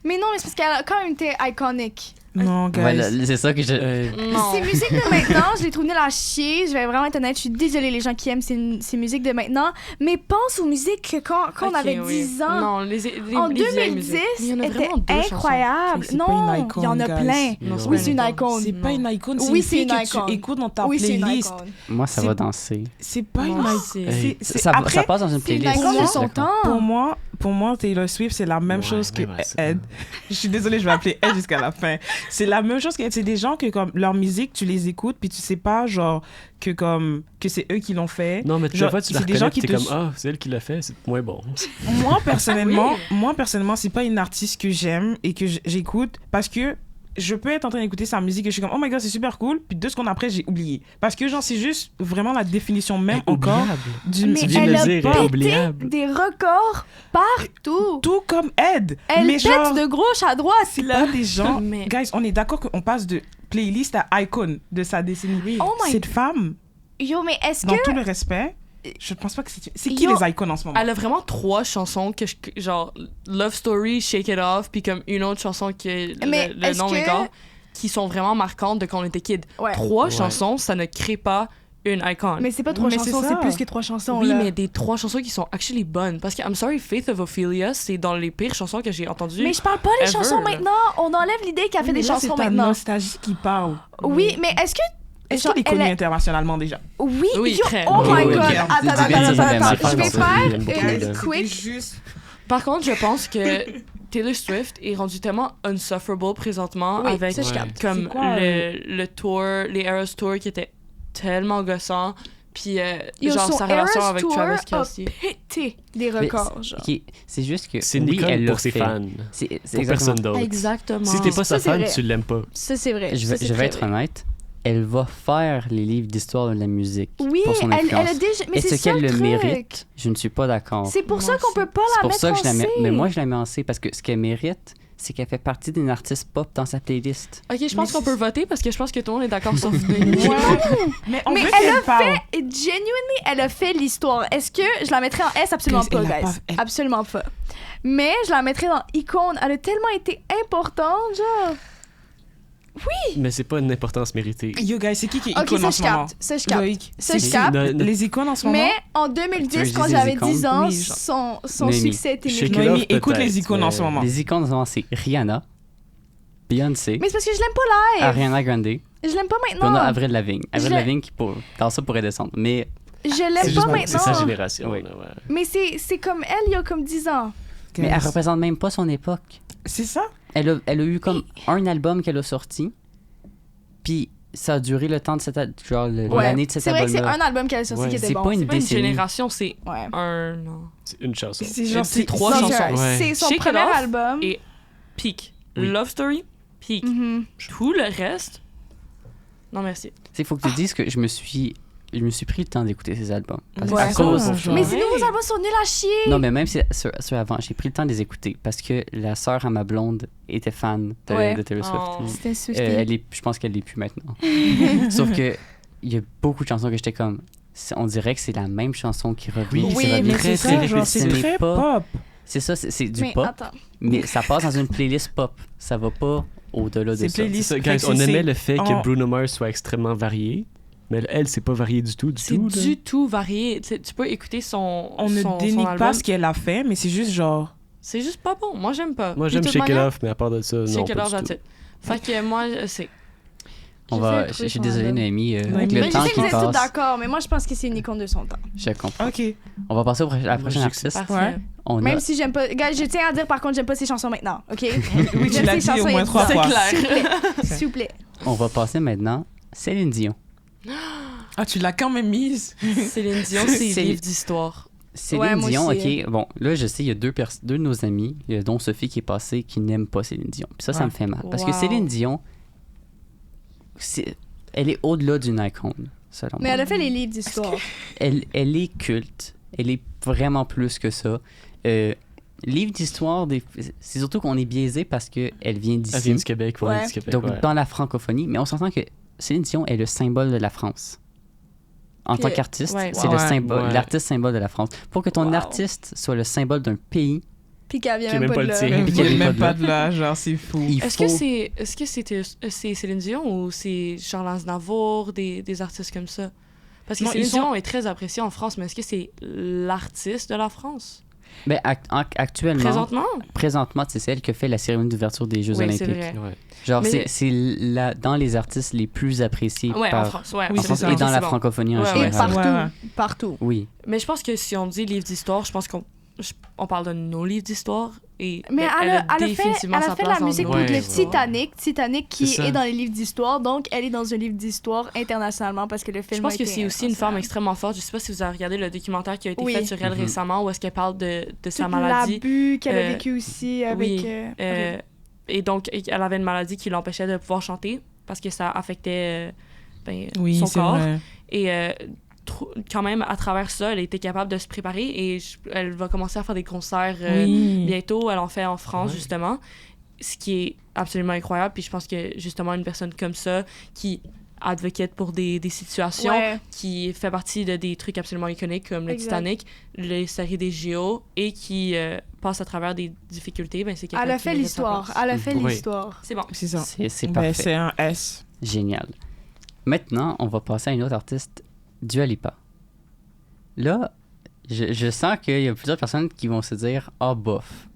Mais non, mais c'est parce qu'elle a quand même été iconique. Non, guys. Voilà, c'est ça que je. Non. Ces musiques de maintenant, je les trouve nulles à chier. Je vais vraiment être honnête, je suis désolée les gens qui aiment ces musiques de maintenant. Mais pense aux musiques que quand on Ok, avait oui. 10 ans. Non, les En vieilles 2010, musiques. Il y en a était vraiment deux incroyable. chansons. C'est pas une Non, icône, il y en a guys. plein. Non, Oui, c'est une icône. icône. C'est pas une icône, c'est Oui, une c'est fille une que icône. tu écoutes dans ta Oui, c'est une playlist. icône. Moi, ça C'est- va danser. C'est pas une Non, icône. c'est- Ça Après, passe dans une C'est une playlist. icône de je suis son d'accord. temps. pour moi, Taylor Swift, c'est la même Ouais, chose que ouais, c'est Ed. Je suis désolée, je vais appeler Ed jusqu'à la fin. C'est la même chose que c'est des gens que comme leur musique, tu les écoutes puis tu sais pas genre que c'est eux qui l'ont fait. Non, mais Genre, des fois, tu la c'est des reconnais, gens puis qui t'es te- comme, ah, c'est elle qui l'a fait, c'est moins bon. Moi personnellement, c'est pas une artiste que j'aime et que j'écoute parce que je peux être en train d'écouter sa musique et je suis comme oh my god, c'est super cool, puis 2 secondes après, j'ai oublié. Parce que genre c'est juste vraiment la définition même encore Oubliable. du Mais Tu viens de elle le a dire, pété oubliable. des records partout. tout comme Ed. Elle mais pète genre de gauche à droite. c'est là. pas des gens. Mais- Guys, on est d'accord qu'on passe de playlist à icône de sa décennie. Oh my Cette femme, Yo, mais est-ce dans que... tout le respect, je pense pas que c'est qui Yo. les icônes en ce moment. Elle a vraiment 3 chansons genre Love Story, Shake It Off, puis comme une autre chanson qui est Mais le est-ce nom que- m'égare, qui sont vraiment marquantes de quand on était kid. Ouais. 3 Ouais. chansons, ça ne crée pas une icône. Mais c'est pas 3 Mais c'est chansons, ça. c'est plus que 3 chansons. oui, là. mais des 3 chansons qui sont actually bonnes. Parce que I'm sorry, Faith of Ophelia, c'est dans les pires chansons que j'ai entendues. Mais je parle pas des Ever, chansons là. maintenant. On enlève l'idée qu'elle fait Mais des là, chansons c'est ta maintenant. nostalgie qui parle. Oui, mais est-ce que... Est-ce genre, qu'elle est connue elle est- internationalement déjà? Oui, Oui, yo, très. oh Oui, my oui, god. oui. Attends, C'est attends, du bien, attends, ça, attends. ça, Je vais ça, ça, faire j'aime beaucoup une le- quick... juste... Par contre, je pense que Taylor Swift est rendue tellement unsufferable présentement Oui, avec ça, je Ouais. capte. comme C'est quoi, le tour, les Eras Tour qui étaient tellement gossants. Puis Yo, genre son sa relation Eras avec Tour Travis a Kelce. pété des Mais records, genre. ok, c'est juste que. C'est une oui, icône elle l'a pour ses fait. fans. C'est Pour exactement. personne d'autre. Exactement. Si t'es pas Ça, sa c'est fan, vrai. tu l'aimes pas. Ça, c'est vrai. Je Ça, vais, c'est je vais très être vrai. honnête. Elle va faire les livres d'histoire de la musique Oui, pour son elle influence. a déjà... Mais c'est Est-ce ça qu'elle le le truc. mérite? Je ne suis pas d'accord. C'est pour Moi ça qu'on aussi. peut pas C'est la pour mettre ça que en je la mets. C. Mais moi, je la mets en C parce que ce qu'elle mérite, c'est qu'elle fait partie d'une artiste pop dans sa playlist. Ok, je pense Mais qu'on peut voter parce que je pense que tout le monde est d'accord sur ce Ouais. Mais on Mais veut elle qu'elle a parle. Et genuinely, elle a fait l'histoire. Est-ce que je la mettrais en S? Absolument Guys, pas, elle l'a guys. pas- elle- Absolument pas. Mais je la mettrais dans icône. Elle a tellement été importante, genre. Mais c'est pas une importance méritée. Yo, guys, c'est qui est Ok, icône ça en je ce moment? capte. Ça je capte. Loïc, Ça, je c'est capte. Non, non. les icônes en ce moment? Mais en Tu veux 2010, que je quand dise les j'avais icônes? 10 ans, Oui, genre. son Noémie. succès était Shake mérité. It Noémie, Off, écoute peut-être, les icônes en mais- ce moment. Les icônes en ce moment, c'est Rihanna, Beyoncé, Mais c'est parce que je l'aime pas live. Ariana Grande, puis Je l'aime pas on a maintenant. Avril Lavigne. Avril Je- Lavigne qui, dans ça, pourrait descendre. Mais Je C'est l'aime juste pas c'est sa maintenant. génération. Oui. là, ouais. Mais c'est comme elle il y a comme 10 ans. mais elle représente même pas son époque. C'est ça? Elle a eu comme un album qu'elle a sorti, puis ça a duré le temps de l'année de cet C'est vrai que c'est album-là. un album qu'elle a sorti Ouais. qui était C'est bon. pas une C'est pas une décennie. génération, c'est Ouais. un an. C'est une chanson. C'est genre, C'est 3 Non, chansons. Ouais. C'est son Shake It premier Off album. et Peak. Oui. Love Story, Peak. Mhm. Tout le reste. Non, merci. Il faut que tu dises que je me suis pris le temps d'écouter ces albums. Parce Ouais. qu'à cause... Genre. Mais ces Ouais. nouveaux albums sont nuls à chier. Non, mais même si ceux avant, j'ai pris le temps de les écouter parce que la sœur à ma blonde était fan de, Ouais. de Taylor Swift. Oh. C'était Swiftie. Je pense qu'elle l'est plus maintenant. Sauf que il y a beaucoup de chansons que j'étais comme... On dirait que c'est la même chanson qui revient. Oui, qui Oui, revient. mais très, c'est très ça, genre, répétitif. c'est Ce n'est très pas- pop. C'est ça, c'est du Mais pop, attends. mais ça passe dans une playlist pop. Ça va pas au-delà de C'est ça. playlist. C'est ça, guys, Fait que on c'est- aimait le fait en- que Bruno Mars soit extrêmement varié, mais elle, c'est pas varié du tout, C'est là. du tout varié. Tu peux écouter son. On ne son dénigre album. pas ce qu'elle a fait, mais c'est juste genre... C'est juste pas bon. Moi, j'aime pas. Moi, Puis j'aime de toute Shake It manière, Off, mais à part de ça, non, Shake It pas Off, du that's tout. it. Fait que moi, c'est. Je suis désolé, Noémie. Avec Mais le Mais je temps sais que qui vous êtes tous passe, d'accord, mais moi je pense que c'est une icône de son temps. je comprends. OK. On va passer à la prochaine je sais que artiste. Parfait. On Même a... si j'aime pas. Gars, je tiens à dire par contre, j'aime pas ses chansons maintenant, ok? Oui, tu J'aime l'as ses dit au chansons moins 3 C'est fois. clair. S'il vous plaît. S'il vous plaît. On va passer maintenant Céline Dion. Ah, tu l'as quand même mise. Céline Dion, c'est Céline- livre d'histoire. Céline Ouais, moi Dion, aussi. ok. Bon, là, je sais, il y a deux de nos amis, dont Sophie qui est passée, qui n'aiment pas Céline Dion. Puis ça Ouais. me fait mal. Parce que Wow. Céline Dion, elle est au-delà d'une icône, selon Mais moi. elle a fait les livres d'histoire. Elle est culte. Elle est vraiment plus que ça. Livre d'histoire, c'est surtout qu'on est biaisé parce qu'elle vient Elle vient d'ici. du Québec, ouais, Ouais. du Québec, Donc, ouais. dans la francophonie. Mais on s'entend que Céline Dion est le symbole de la France. En Puis, tant qu'artiste, ouais. c'est le Ouais. symbole, Ouais. l'artiste symbole de la France. Pour que ton Wow. artiste soit le symbole d'un pays, Puis qu'elle vient Qui est même même pas pas de le là. tien. Elle Puis qu'elle vient vient même pas pas de de là, genre, c'est fou. Est-ce que c'est Céline Dion ou c'est Charles Aznavour, des artistes comme ça? Parce que Non, Céline ils sont- Dion est très appréciée en France, mais est-ce que c'est l'artiste de la France? Ben, actuellement, Présentement? c'est celle qui fait la cérémonie d'ouverture des Jeux Oui, Olympiques. c'est vrai. Ouais. Genre, Mais- c'est dans les artistes les plus appréciés Ouais, en par, France. Ouais, Oui, en c'est France ça. et dans la bon. francophonie en Ouais, ouais. Et général. partout. Ouais. Partout. Oui. Mais je pense que si on dit livre d'histoire, je pense on parle de nos livres d'histoire. Et Mais elle a définitivement sa fait place la dans musique nos pour Ouais, le livres d'histoire. Titanic qui C'est ça. est dans les livres d'histoire, donc elle est dans un livre d'histoire internationalement parce que le film Je pense a que été c'est aussi une femme international. extrêmement forte. Je sais pas si vous avez regardé le documentaire qui a été Oui. fait sur elle Mhm. récemment, où est-ce qu'elle parle de sa Tout maladie. l'abus qu'elle a Euh, vécu aussi avec... oui, et donc, elle avait une maladie qui l'empêchait de pouvoir chanter parce que ça affectait Oui, son c'est corps. vrai. Et quand même, à travers ça, elle était capable de se préparer et elle va commencer à faire des concerts Oui. bientôt. Elle en fait en France, Ouais. justement. Ce qui est absolument incroyable. Puis je pense que, justement, une personne comme ça, qui advocate pour des situations, Ouais. qui fait partie de des trucs absolument iconiques comme le Exact. Titanic, les séries des JO, et qui passe à travers des difficultés, ben c'est quelqu'un Elle a qui fait mérite sa l'histoire. place. Elle a fait Oui. l'histoire. C'est bon. C'est ça. C'est Ben, parfait. c'est un S. Génial. Maintenant, on va passer à une autre artiste, Dua Lipa. Là, je sens qu'il y a plusieurs personnes qui vont se dire « Ah, bof ».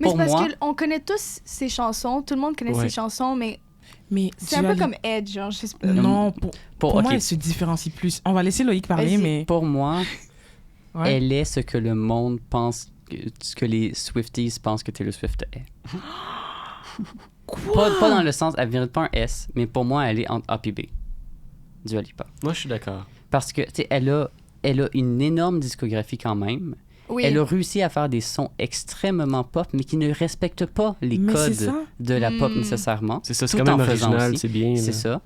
Mais c'est Pour parce moi- qu'on connaît tous ses chansons, tout le monde connaît Ouais. ses chansons, mais Mais c'est un Dua peu Lipa- comme Edge, genre, je sais pas. Non, pour ok, moi, elle se différencie plus. On va laisser Loïc parler, Vas-y. mais... pour moi, Ouais. elle est ce que le monde pense, ce que les Swifties pensent que Taylor Swift est. Pas dans le sens, elle mérite pas un S, mais pour moi, elle est entre A et B. Dua Lipa. Moi, je suis d'accord. Parce que, tu sais, elle a une énorme discographie quand même. Oui. Elle a réussi à faire des sons extrêmement pop, mais qui ne respectent pas les Mais c'est codes ça. de la pop Hmm. nécessairement. C'est ça, c'est Tout quand même en faisant original, aussi. c'est bien. C'est là.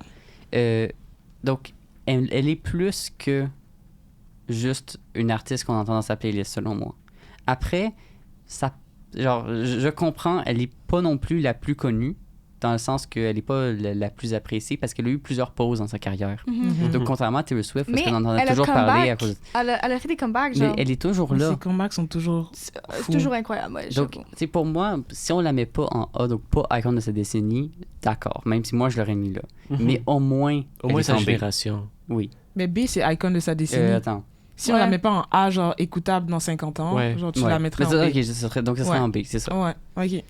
ça. Donc, elle est plus que juste une artiste qu'on entend dans sa playlist, selon moi. Après, genre, je comprends, elle est pas non plus la plus connue, dans le sens qu'elle est pas la plus appréciée, parce qu'elle a eu plusieurs pauses dans sa carrière. Mhm. Donc, contrairement à Taylor Swift, parce Mais qu'on en a elle a toujours parlé à comeback. cause... Elle a fait des comebacks, Mais genre. elle est toujours Mais là. ses comebacks sont toujours... C'est fou. toujours incroyable, ouais, Donc, j'avoue. tu sais, pour moi, si on la met pas en A, donc pas icône de sa décennie, d'accord, même si moi je l'aurais mis là. Mhm. Mais au moins, Au elle moins est sa en B. génération. Oui. Mais B, c'est icône de sa décennie. Attends. Si on la met pas en A, genre écoutable dans 50 ans, Ouais. genre tu Ouais. la mettrais Mais en ça, B. ok, donc ça serait Ouais. en B, c'est ça. Ouais, ok.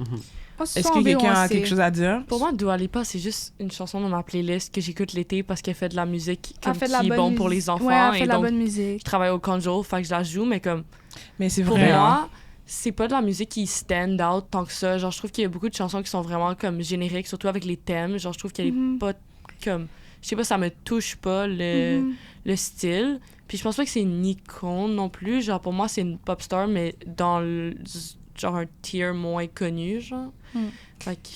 Moi, ce Est-ce soit en que B ou quelqu'un en a C. quelque chose à dire? Pour moi, Dua Lipa, c'est juste une chanson dans ma playlist que j'écoute l'été parce qu'elle fait de la musique comme Elle fait de qui la est bonne bon pour les musique. enfants. Ouais, elle fait et de la donc, bonne je musique. travaille au conjo, fait que je la joue, mais comme Mais c'est pour vrai. hein. moi, c'est pas de la musique qui stand out tant que ça. Genre, je trouve qu'il y a beaucoup de chansons qui sont vraiment comme génériques, surtout avec les thèmes. Genre, je trouve qu'elle Mhm. est pas comme... Je sais pas, ça me touche pas le Mhm. style. Puis je pense pas que c'est une icône non plus. Genre, pour moi, c'est une pop star, mais dans genre un tier moins connu, genre. Fait que...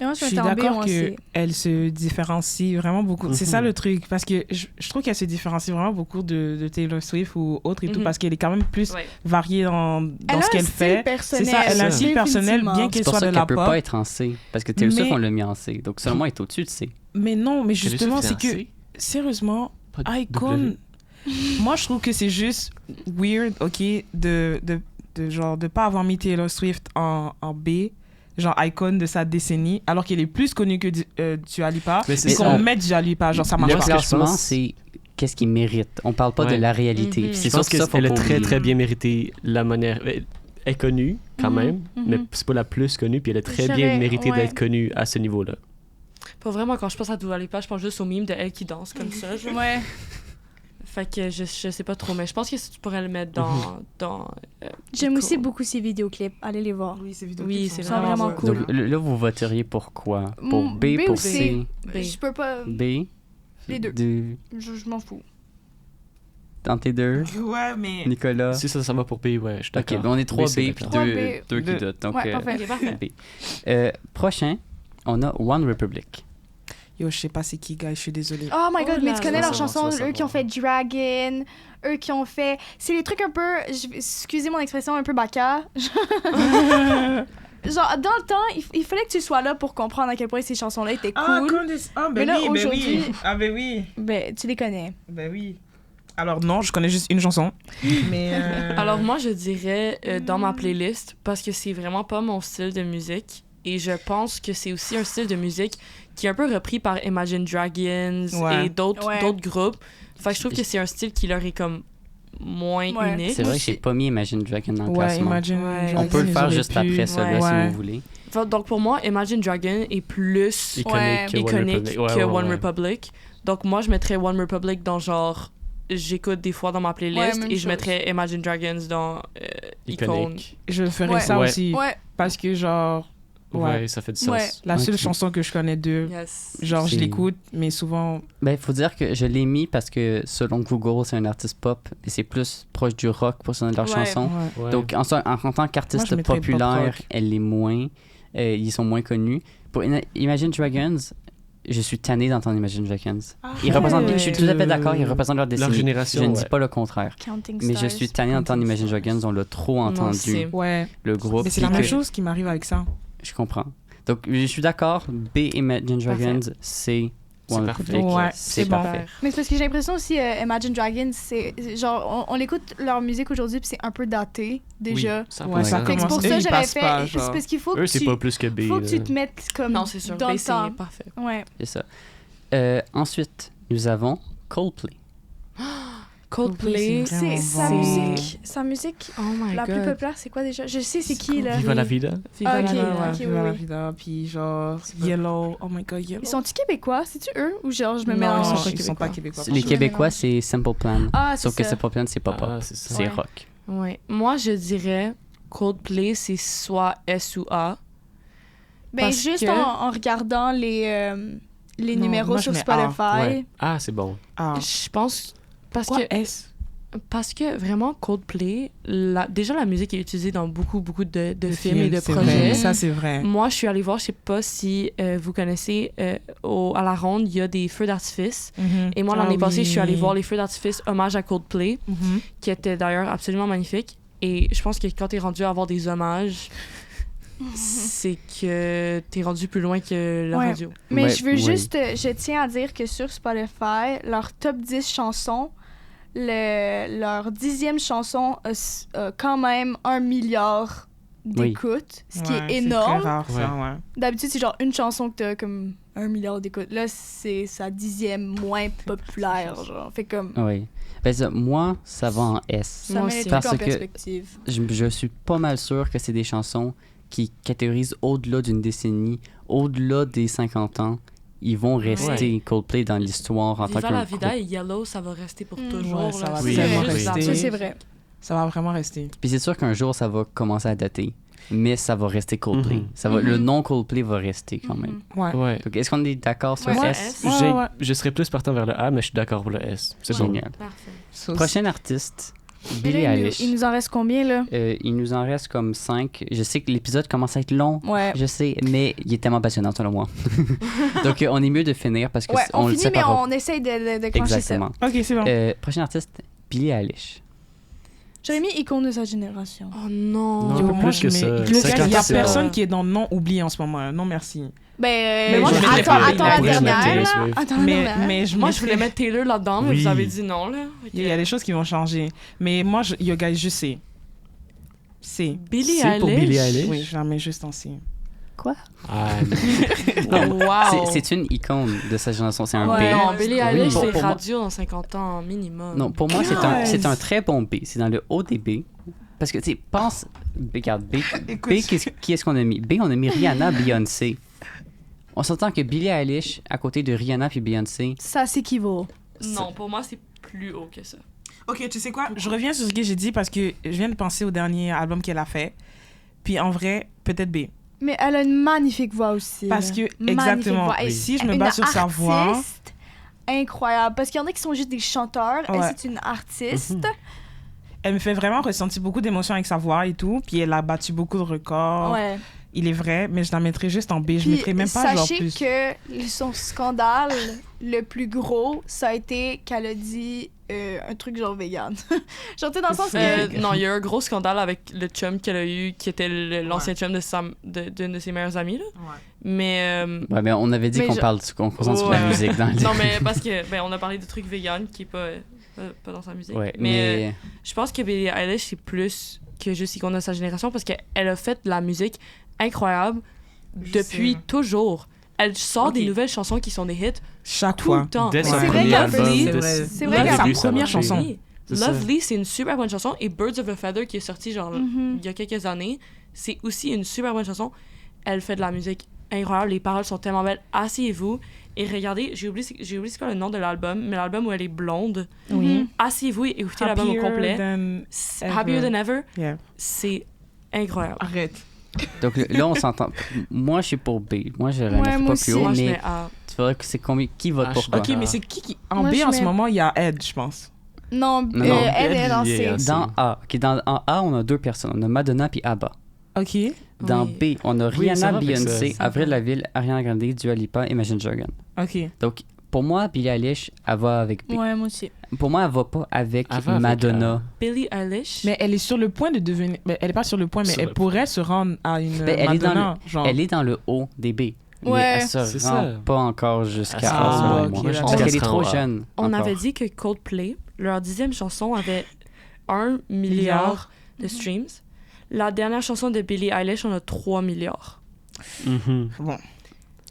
Et moi, Je je suis mettais en B ou d'accord en C. qu'elle se différencie vraiment beaucoup. C'est Mhm. ça le truc. Parce que je trouve qu'elle se différencie vraiment beaucoup de Taylor Swift ou autre et tout. Mhm. Parce qu'elle est quand même plus Ouais. variée dans Elle a ce un qu'elle style fait. personnel. C'est ça, elle a un Ça. style personnel, bien Définitivement. qu'elle C'est pour soit ça de qu'elle la peut pop. pas être en C. Parce que Taylor Swift, Mais- on l'a mis en C. Donc, selon moi, elle est au-dessus de C. Mais non, mais Taylor justement, Swift c'est est en que, C? sérieusement, Pas de Icon, moi, je trouve que c'est juste weird, ok, genre, de pas avoir mis Taylor Swift en B, genre Icon de sa décennie, alors qu'elle est plus connue que Dua Lipa, Mais c'est et qu'on ça. mette Dua Lipa, genre, ça marche Le Moi, pas. ce que je classement, pense- c'est qu'est-ce qu'il mérite. On parle pas de Ouais. la réalité. Mhm. Puis Je C'est pense sûr que ça, faut qu'elle a pas très oublier. très bien mérité la manière. Elle est connue quand Mhm, même, mhm. mais c'est pas la plus connue, puis elle a très bien J'aurais- mérité ouais. d'être connue à ce niveau-là. Pas vraiment, quand je pense à Dua Lipa, je pense juste au mime de elle qui danse comme ça, genre. Ouais. Fait que je sais pas trop, mais je pense que tu pourrais le mettre dans J'aime Cool. aussi beaucoup ses vidéoclips. Allez les voir. Oui, c'est Oui, c'est vraiment cool. Donc là, vous voteriez pour quoi? Pour Mm, B, B pour ou C? C? B. Je peux pas. B? Les deux. Je m'en fous. Dans tes deux? Ouais, mais... Nicolas? Si ça va pour B, ouais, je suis Ok, d'accord. ben on est 3 c'est B puis d'accord. 2 qui Deux. dotent. Donc, Ouais, parfait. Ok, parfait. B. Prochain, on a One Republic. Yo, je sais pas c'est qui, guys, je suis désolée. Oh my god, Oh mais là tu connais là. leurs chansons, Ça va eux qui ont fait Dragon, eux qui ont fait. C'est les trucs un peu. Excusez mon expression, un peu baka. Genre, dans le temps, il fallait que tu sois là pour comprendre à quel point ces chansons-là étaient cool. Ah, ben Mais là, oui, ben aujourd'hui- oui. Ah, ben oui. Ben, tu les connais. Ben oui. Alors non, je connais juste une chanson. Mais Alors moi, je dirais dans ma playlist, parce que c'est vraiment pas mon style de musique. Et je pense que c'est aussi un style de musique qui est un peu repris par Imagine Dragons et d'autres groupes. Fait que je trouve que c'est un style qui leur est comme moins unique. C'est vrai que j'ai pas mis Imagine Dragons dans le classement. Dragons, on peut le faire juste après ça, si vous voulez. Donc pour moi, Imagine Dragons est plus iconique que One Republic. Donc moi, je mettrais One Republic dans genre... J'écoute des fois dans ma playlist et je mettrais Imagine Dragons dans Icône. Je ferais ça aussi. Parce que genre... Ouais, ça fait du sens. La seule chanson que je connais d'eux, genre je l'écoute, mais souvent... Ben, faut dire que je l'ai mis parce que selon Google, c'est un artiste pop, mais c'est plus proche du rock pour son de leurs chansons. Ouais. Donc, en tant qu'artiste populaire, elle est moins... ils sont moins connus. Pour Imagine Dragons, je suis tanné d'entendre Imagine Dragons. Ils représentent, je suis tout à fait d'accord, ils représentent leur décennie. Leur génération, je ne dis pas le contraire. Mais je suis tanné d'entendre Imagine Dragons, on l'a trop entendu. Le groupe. Mais c'est la même chose qui m'arrive avec ça. Je comprends. Donc, je suis d'accord. B, Imagine Dragons, C, One Republic. C'est parfait. Mais c'est parce que j'ai l'impression aussi, Imagine Dragons, c'est genre, on écoute leur musique aujourd'hui, puis c'est un peu daté, déjà. Oui, ça fait que pour ça, j'aurais fait. C'est parce qu'il faut que c'est pas plus que B. Faut que tu te mettes comme. Non, c'est sûr. Dans le temps. C'est parfait. Ouais. C'est ça. Ensuite, nous avons Coldplay. Coldplay, c'est sa musique la plus populaire, c'est quoi déjà? Je sais c'est qui là. Viva la Vida. Viva la Vida, puis genre Yellow, oh my god, Yellow. Ils sont-ils québécois? C'est-tu eux ou genre je me mélange? Non, ils sont pas québécois. Les Québécois, c'est Simple Plan. Sauf que ça. Simple Plan, c'est pas pop, c'est rock. Ouais. Moi, je dirais Coldplay, c'est soit S ou A. Ben juste en regardant les numéros sur Spotify. Ah, c'est bon. Je pense S? Parce que vraiment, Coldplay, déjà la musique est utilisée dans beaucoup de films et de projets. Ça, c'est vrai. Moi, je suis allée voir, je sais pas si vous connaissez, à la Ronde, il y a des feux d'artifice. Et moi, l'année passée, je suis allée voir les feux d'artifice hommage à Coldplay, qui étaient d'ailleurs absolument magnifiques. Et je pense que quand t'es rendu à avoir des hommages, c'est que t'es rendu plus loin que la radio. Mais je tiens à dire que sur Spotify, leur top 10 chansons, leur 10e chanson a quand même 1 milliard d'écoutes, ce qui est énorme. C'est très rare, D'habitude, c'est genre une chanson que t'as comme 1 milliard d'écoutes. Là, c'est sa 10e moins populaire, genre. Fait comme... Oui. Ben, moi, ça va en S. Ça met les trucs en perspective. Je suis pas mal sûr que c'est des chansons qui catégorisent au-delà d'une décennie, au-delà des 50 ans. Ils vont rester Coldplay dans l'histoire en tant que Viva la Vida et Yellow, ça va rester pour toujours. Ça va vraiment rester. Ça, c'est vrai. Ça va vraiment rester. Puis c'est sûr qu'un jour, ça va commencer à dater. Mais ça va rester Coldplay. Le nom Coldplay va rester quand même. Ouais. Donc, est-ce qu'on est d'accord sur S? Je serais plus partant vers le A, mais je suis d'accord pour le S. C'est génial. Parfait. Prochain artiste, Billie Eilish. Il nous en reste combien, là? Il nous en reste comme 5. Je sais que l'épisode commence à être long, je sais, mais il est tellement passionnant, selon moi. Donc, on est mieux de finir parce que on le finit, mais on essaye de clencher ça. OK, c'est bon. Prochain artiste, Billie Eilish. J'aurais mis icône de sa génération. Oh non. Non, moi, plus que ça. Il y a personne qui est dans non oublié en ce moment. Non, merci. Mais moi, attends la dernière. Moi, je voulais mettre Taylor là-dedans, mais vous avez dit non, là. Il y a des choses qui vont changer. Mais moi, yo, guys, je sais. C'est Billie Eilish. Pour Billie Eilish? Oui, je la mets juste en C. Quoi? Wow. C'est une icône de sa génération. C'est un B. Non, Billie Eilish, c'est radio dans 50 ans minimum. Non, pour moi, c'est un très bon B. C'est dans le haut des B. Parce que, tu sais, pense... Regarde, B, qui est-ce qu'on a mis? B, on a mis Rihanna, Beyoncé. On s'entend que Billie Eilish, à côté de Rihanna puis Beyoncé... Ça s'équivaut. Non, pour moi, c'est plus haut que ça. OK, tu sais quoi? Je reviens sur ce que j'ai dit parce que je viens de penser au dernier album qu'elle a fait. Puis en vrai, peut-être B. Mais elle a une magnifique voix aussi. Parce que, exactement, si je me base sur sa voix... incroyable. Parce qu'il y en a qui sont juste des chanteurs. Elle, c'est une artiste. Elle me fait vraiment ressentir beaucoup d'émotions avec sa voix et tout. Puis elle a battu beaucoup de records. Il est vrai, mais je la mettrais juste en B. Je ne mettrais même pas genre plus. Sachez que son scandale le plus gros, ça a été qu'elle a dit un truc genre vegan. Genre, tu sais, dans le sens que... Non, il y a eu un gros scandale avec le chum qu'elle a eu, qui était l'ancien chum d'une de ses meilleures amies, là. Mais... mais on avait dit qu'on concentre sur la musique dans le... Non, mais parce que on a parlé de trucs vegan qui est pas... pas dans sa musique. Ouais, mais je pense que Billie Eilish, c'est plus que juste icône de sa génération parce qu'elle a fait de la musique incroyable depuis toujours. Elle sort des nouvelles chansons qui sont des hits chaque tout fois. le temps. Dès son C'est premier vrai album. C'est vrai Sa que première chanson. Lovely, c'est une super bonne chanson. Et Birds of a Feather, qui est sortie genre il y a quelques années, c'est aussi une super bonne chanson. Elle fait de la musique incroyable. Les paroles sont tellement belles. Asseyez-vous et regardez. J'ai oublié c'est quoi le nom de l'album, mais l'album où elle est blonde. Oui. Asseyez-vous et écoutez l'album au complet. Happier Than Ever. Yeah. C'est incroyable. Arrête. Donc là, on s'entend. Moi, je suis pour B. Moi, je Ouais, mettrais moi pas aussi. plus haut, Moi, je mais mets A. tu verras que c'est combien. Qui vote pour quoi? Ok, mais c'est qui en Moi, B je en ce mets- moment, il y a Ed, je pense. Non, Non, elle est dans elle est C. dans- Dans A. Ok, en A, on a 2 personnes. On a Madonna puis ABBA. Ok. Dans Oui. B, on a Oui, ça Rihanna, va avec Beyoncé, ça. Avril Lavigne, Ariana Grande, Dua Lipa, Imagine Dragons. Ok. Donc, pour moi, Billie Eilish, elle va avec B. Ouais, moi aussi. Pour moi, elle va pas avec Elle va avec, Madonna. Billie Eilish. Mais elle est sur le point de devenir. Mais elle est pas sur le point, mais Sur elle le- pourrait se rendre à une Ben, elle est dans Madonna. Genre. Elle est dans le haut des B. Mais Ouais. elle se C'est rend ça. pas encore jusqu'à Ah, A, selon ok, moi. d'accord. Parce qu'elle est Elle trop sera en A. jeune. On encore. avait dit que Coldplay, leur 10e chanson avait 1 milliard de streams. La dernière chanson de Billie Eilish, on a 3 milliards. Mhm. Bon.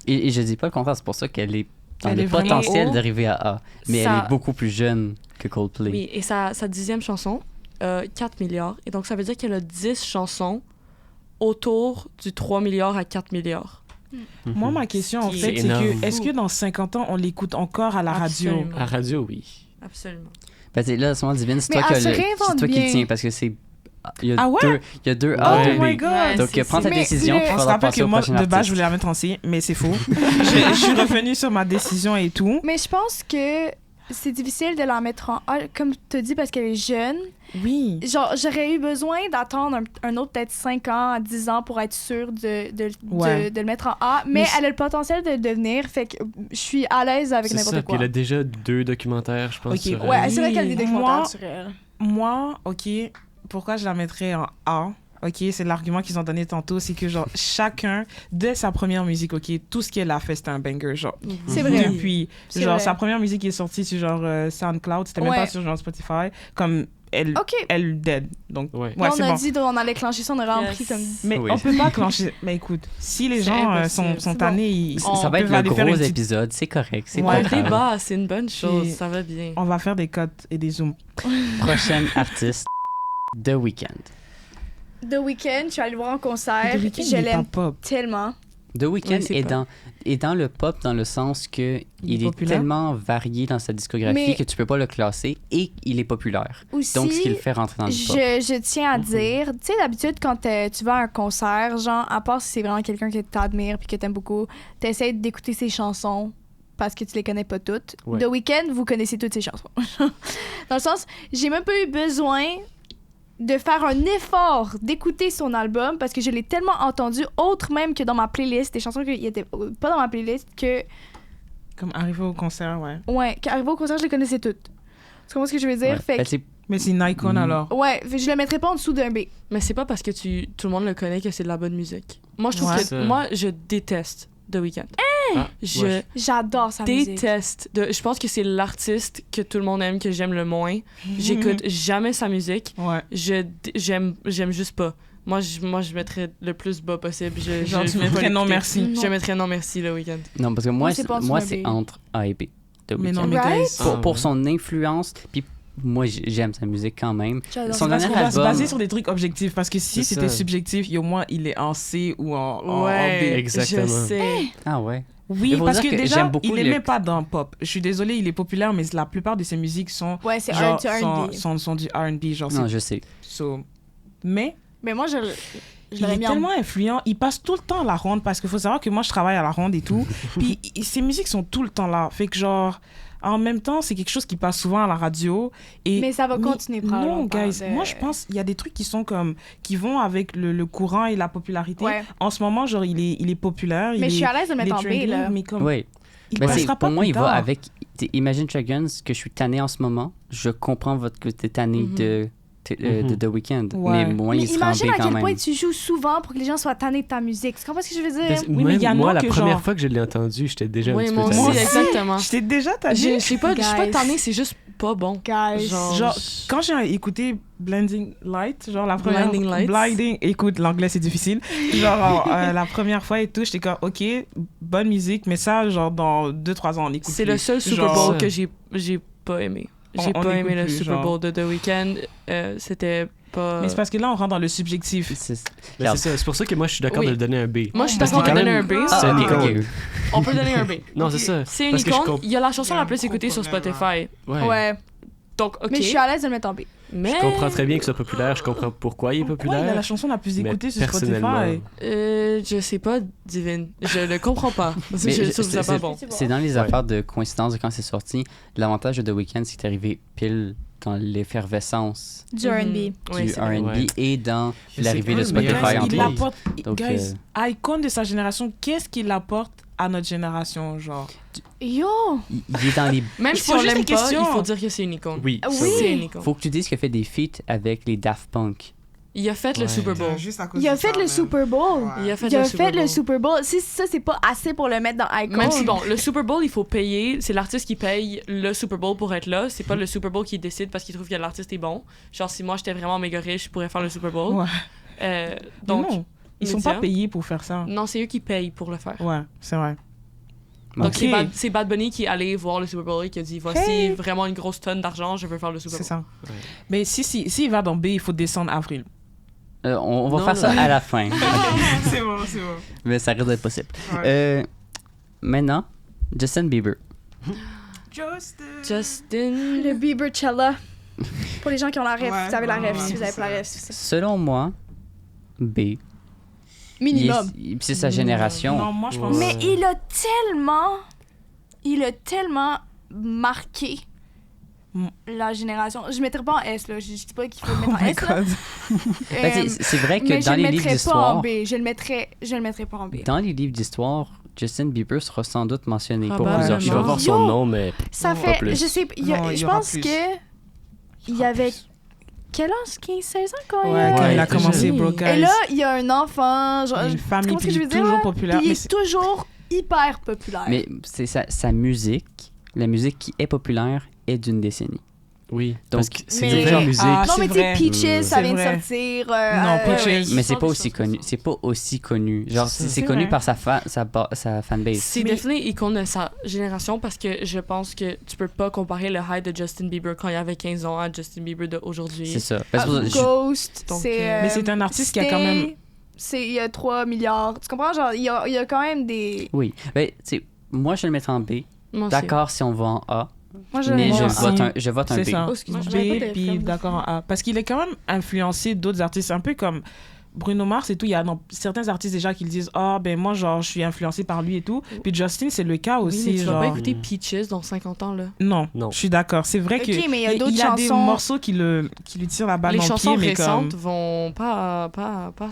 Et je dis pas le contraire, c'est pour ça qu'elle est dans Elle le est vraiment potentiel haut. d'arriver à A. Mais Ça- elle est beaucoup plus jeune que Coldplay. Oui, et sa 10e chanson, 4 milliards. Et donc, ça veut dire qu'elle a 10 chansons autour du 3 milliards à 4 milliards. Moi, ma question, en C'est fait, c'est énorme. que est-ce que dans 50 ans, on l'écoute encore à la radio? Absolument. À la radio, oui. Absolument. Ben, là, à ce moment, Divine, c'est Mais toi, elle se c'est réinvente toi qui bien. le tiens parce que c'est. Il y a Ah ouais? il y a deux Oh A, deux B. my god! Ouais, Donc, c'est- prends ta Mais décision, le- puis On se faudra rappelle passer que au moi, prochain de base, je artiste. voulais la mettre en C, mais c'est faux. Je suis revenue sur ma décision et tout. Mais je pense que c'est difficile de la mettre en A, comme tu as dit, parce qu'elle est jeune. Oui. Genre, j'aurais eu besoin d'attendre un autre peut-être 5 ans à 10 ans pour être sûre Ouais. de le mettre en A. Mais elle a le potentiel de le devenir, fait que je suis à l'aise avec C'est ça. n'importe Puis quoi. elle a déjà 2 documentaires, je pense. Ok, sur Ouais, elle. c'est vrai qu'elle a des documentaires Moi- sur elle. Moi, ok, pourquoi je la mettrais en A? Ok, c'est l'argument qu'ils ont donné tantôt, c'est que genre chacun, dès sa première musique, ok, tout ce qu'elle a fait, c'était un banger, genre. C'est vrai. Depuis, C'est genre, vrai. sa première musique qui est sortie sur genre SoundCloud, c'était même Ouais. pas sur genre Spotify, comme elle, OK. elle dead. Donc, Ouais. ouais, Là, c'est on a bon. dit qu'on allait clencher ça, on a vraiment Yes. pris comme... Mais Oui. on peut pas clencher. Mais écoute, si les C'est gens impossible. sont C'est tannés, ils, Ça on va être peut le aller faire gros une petite- épisode, c'est correct, c'est Ouais. pas On grave. débat, c'est une bonne chose, Puis- ça va bien. On va faire des cotes et des zooms. Prochaine artiste, The Weeknd. The Weeknd, je suis allée le voir en concert. The Weeknd, Je il est l'aime pas pop. tellement. The Weeknd Oui, c'est est dans le pop dans le sens que il est populaire. tellement varié dans sa discographie Mais- que tu peux pas le classer et il est populaire. Aussi, Donc, ce qui le fait rentrer dans le pop. je tiens à dire, tu sais, d'habitude, quand tu vas à un concert, genre, à part si c'est vraiment quelqu'un que t'admires puis que t'aimes beaucoup, t'essaies d'écouter ses chansons parce que tu les connais pas toutes. Ouais. The Weeknd, vous connaissez toutes ses chansons. Dans le sens, j'ai même pas eu besoin de faire un effort d'écouter son album parce que je l'ai tellement entendu, autre même que dans ma playlist, des chansons qui étaient pas dans ma playlist, que, Comme arrivé au concert, ouais. ouais, qu'arrivé au concert, je les connaissais toutes. Tu comprends ce que je veux dire? Ouais. Fait Ben, que, c'est- Mais c'est une icône Mm. alors. ouais, fait que je le mettrais pas en dessous d'un B. Mais c'est pas parce que tout le monde le connaît que c'est de la bonne musique. Moi, je trouve Ouais. que Ça. moi, je déteste The Weeknd. Ah, Je ouais. J'adore sa musique. déteste. Je pense que c'est l'artiste que tout le monde aime, que j'aime le moins. J'écoute jamais sa musique. Ouais. J'aime juste pas. Moi, je mettrais le plus bas possible. Genre, tu peux pas mettrais non l'écouter. merci. Non. Je mettrais non merci le week-end. Non, parce que moi, Moi, c'est pas en dessous moi d'un c'est B. entre A et B. The Mais non, Weeknd. mais Right? guys, Ah, Pour ouais. son influence, puis moi, j'aime sa musique quand même. J'adore Son ça. parce dernier qu'on va se album- baser sur des trucs objectifs. Parce que si C'est c'était ça. subjectif, au moins il est en C ou en Ouais, B. Exactement. je sais. Ah ouais. Oui, Il faut parce dire que que déjà, j'aime beaucoup il est le- même pas dans pop. Je suis désolée, il est populaire, mais la plupart de ses musiques sont, Ouais, c'est genre, du R&B. sont du R&B. Genre, Non, c'est- je sais. so- Mais Mais moi, je il l'aurais est mis en... tellement influent. Il passe tout le temps à la ronde parce qu'il faut savoir que moi, je travaille à la ronde et tout. Puis ses musiques sont tout le temps là. Fait que genre, en même temps, c'est quelque chose qui passe souvent à la radio. Et Mais ça va continuer probablement Non, par guys. de- Moi, je pense qu'il y a des trucs qui sont comme qui vont avec le courant et la popularité. Ouais. En ce moment, genre, il est populaire. Mais je suis à l'aise de le il est mettre en B, trending, là. Mais comme Oui. il Ben, passera pas pour moi, plus il va tard. avec Imagine Dragons, que je suis tanné en ce moment. Je comprends votre côté tanné Mhm. de The Weeknd. Ouais. Mais moi, Mais il sera en B imagine à quand quel même. point tu joues souvent pour que les gens soient tannés de ta musique. Tu comprends ce que je veux dire? Oui, mais Même il y en moi, a la que première genre- fois que je l'ai entendu, j'étais déjà un Oui, petit moi peu aussi, Moi tanné. aussi. exactement. Je t'ai déjà Je dit. sais pas, je suis pas Guys. tannée, c'est juste pas bon. Guys. Genre, quand j'ai écouté Blinding Light, genre la première... Blinding, écoute, l'anglais c'est difficile. Genre, la première fois et tout, j'étais comme, ok, bonne musique, mais ça, genre, dans 2-3 ans, on écoute C'est plus. le seul Super Bowl que j'ai pas aimé. J'ai pas aimé le Super Bowl de The Weeknd. C'était pas... Mais c'est parce que là, on rentre dans le subjectif. C'est ça. C'est pour ça que moi, je suis d'accord de lui donner un B. Moi, je suis d'accord de donner un B. C'est une icône. On peut donner un B. Non, c'est ça. C'est une icône. Il y a la chanson la plus écoutée sur Spotify. Ouais. Donc, OK. Mais je suis à l'aise de le mettre en B. Mais... Je comprends très bien qu'il soit populaire. Je comprends pourquoi il est populaire. Il a la chanson la plus écoutée sur personnellement... Spotify. Je sais pas, Divine. Je le comprends pas. Je trouve ça pas bon. C'est dans les affaires de coïncidence de quand c'est sorti. L'avantage de The Weeknd, c'est qu'il est arrivé pile dans l'effervescence Du R&B. du R&B et dans Mais l'arrivée de c'est quand même Spotify en Il plus. apporte, Donc, guys, icône de sa génération, qu'est-ce qu'il apporte à notre génération, genre? Yo! Il est dans les... Même si on juste l'aime des pas, questions. il faut dire que c'est une icône. Oui. C'est une icône. Faut que tu dises qu'il a fait des feats avec les Daft Punk. Il a fait le Super Bowl. Il a fait le Super Bowl. Il a fait Il a le Super fait Bowl. le Super Bowl. Si ça, c'est pas assez pour le mettre dans Icon. Même si, bon, le Super Bowl, il faut payer. C'est l'artiste qui paye le Super Bowl pour être là. C'est pas le Super Bowl qui décide parce qu'il trouve que l'artiste est bon. Genre, si moi, j'étais vraiment méga riche, je pourrais faire le Super Bowl. Ouais. Donc, non, ils sont pas payés pour faire ça. Non, c'est eux qui payent pour le faire. Ouais, c'est vrai. Donc, Ok. c'est Bad Bunny qui est allé voir le Super Bowl et qui a dit voici vraiment une grosse tonne d'argent, je veux faire le Super Bowl. C'est ça. Ouais. Mais si il va dans B, il faut descendre avril. On va faire ça à la fin. C'est bon. Mais ça risque d'être possible. Ouais. Maintenant, Justin Bieber. Justin. Le Biebercella. Pour les gens qui ont la ref, Ouais, vous avez la ref. ouais, Si vous avez c'est pas la ça. ref, c'est ça. Selon moi, B. Minimum. C'est sa génération. Non, moi je pense. Mais il a tellement marqué la génération. Je mettrais pas en S, là. Je dis pas qu'il faut le mettre en S, là. Ben, c'est vrai que mais dans les livres je le mettrais pas d'histoire, en B. Je le mettrais pas en B. dans les livres d'histoire, Justin Bieber sera sans doute mentionné pour Probablement. plusieurs Je vais voir choses. son nom, mais Ça pas fait... plus. Je sais... Non, il y je aura pense plus. que... Il y avait... Quel âge? 15-16 ans quand Ouais, quand il a très commencé, jeune. bro, guys. Et là, il y a un enfant, genre... Une famille, comment est-ce que je veux dire, toujours là? populaire. Puis il Mais est toujours hyper populaire. Mais c'est sa musique, la musique qui est populaire, est d'une décennie. oui. Donc, Parce que c'est mais- une vraie musique. Ah, non, c'est mais tu sais, vrai. Peaches, ça C'est vient de vrai. sortir. Non, Peaches. mais c'est pas aussi connu. C'est pas aussi connu. Genre, C'est c'est ça. connu C'est par sa fanbase. C'est définitivement icône de sa génération parce que je pense que tu peux pas comparer le high de Justin Bieber quand il avait 15 ans à Justin Bieber d'aujourd'hui. C'est ça. Parce que Ghost, Donc, c'est... Mais c'est un artiste qui a quand même. Il y a 3 milliards. Tu comprends? Genre, il y a quand même des... oui. Ben, tu sais, moi, je le mettrai en B. Moi aussi. D'accord si on va en A. Moi, Mais moi je aussi. vote un C'est B. ça. Oh, excuse-moi, B, j'avais pas de puis film. d'accord en A. Parce qu'il est quand même influencé d'autres artistes, un peu comme Bruno Mars et tout. Il y a certains artistes déjà qui le disent ah ben moi genre je suis influencé par lui et tout. Puis Justin c'est le cas Oui, aussi. mais tu vas genre... pas écouter Peaches dans 50 ans, là. Non, Non. je suis d'accord. C'est vrai Ok, que mais il y a d'autres a des chansons- morceaux qui lui tirent la balle Les dans le chansons pied, mais comme récentes vont pas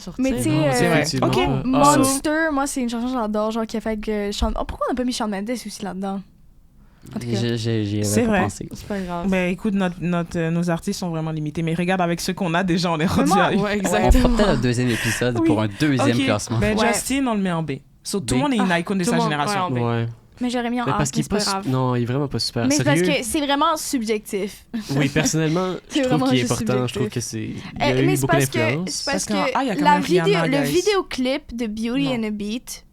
sortir. Mais tu sais, Non, c'est vrai. effectivement Ok. pas. Monster, moi, c'est une chanson que j'adore, genre qui a fait que... Oh, pourquoi on n'a pas mis Shawn Mendes aussi là-dedans? En tout cas. J'y C'est avais pas vrai. pensé. C'est pas grave. Ben écoute, nos artistes sont vraiment limités. Mais regarde, avec ceux qu'on a déjà, on est rendu moi, à... Ouais, On fera exactement. peut-être un deuxième épisode Oui. pour un deuxième Ok. classement. Ben Ouais. Justin, on le met en B. So, tout B. le monde est une icône de tout sa le monde, génération. ouais, en B. Ouais. Mais j'aurais mis en Mais A, parce mais qu'il c'est est pas pas... grave. Non, il est vraiment pas super. Mais c'est parce Sérieux? que c'est vraiment subjectif. Oui, personnellement, je C'est trouve vraiment qu'il est juste important. Je trouve subjectif. que c'est... Il y a Mais eu c'est beaucoup parce que, d'influence. c'est parce Parce qu'en A, il y a que quand la même Rihanna, le guys. vidéoclip de Beauty Non. and a Beat,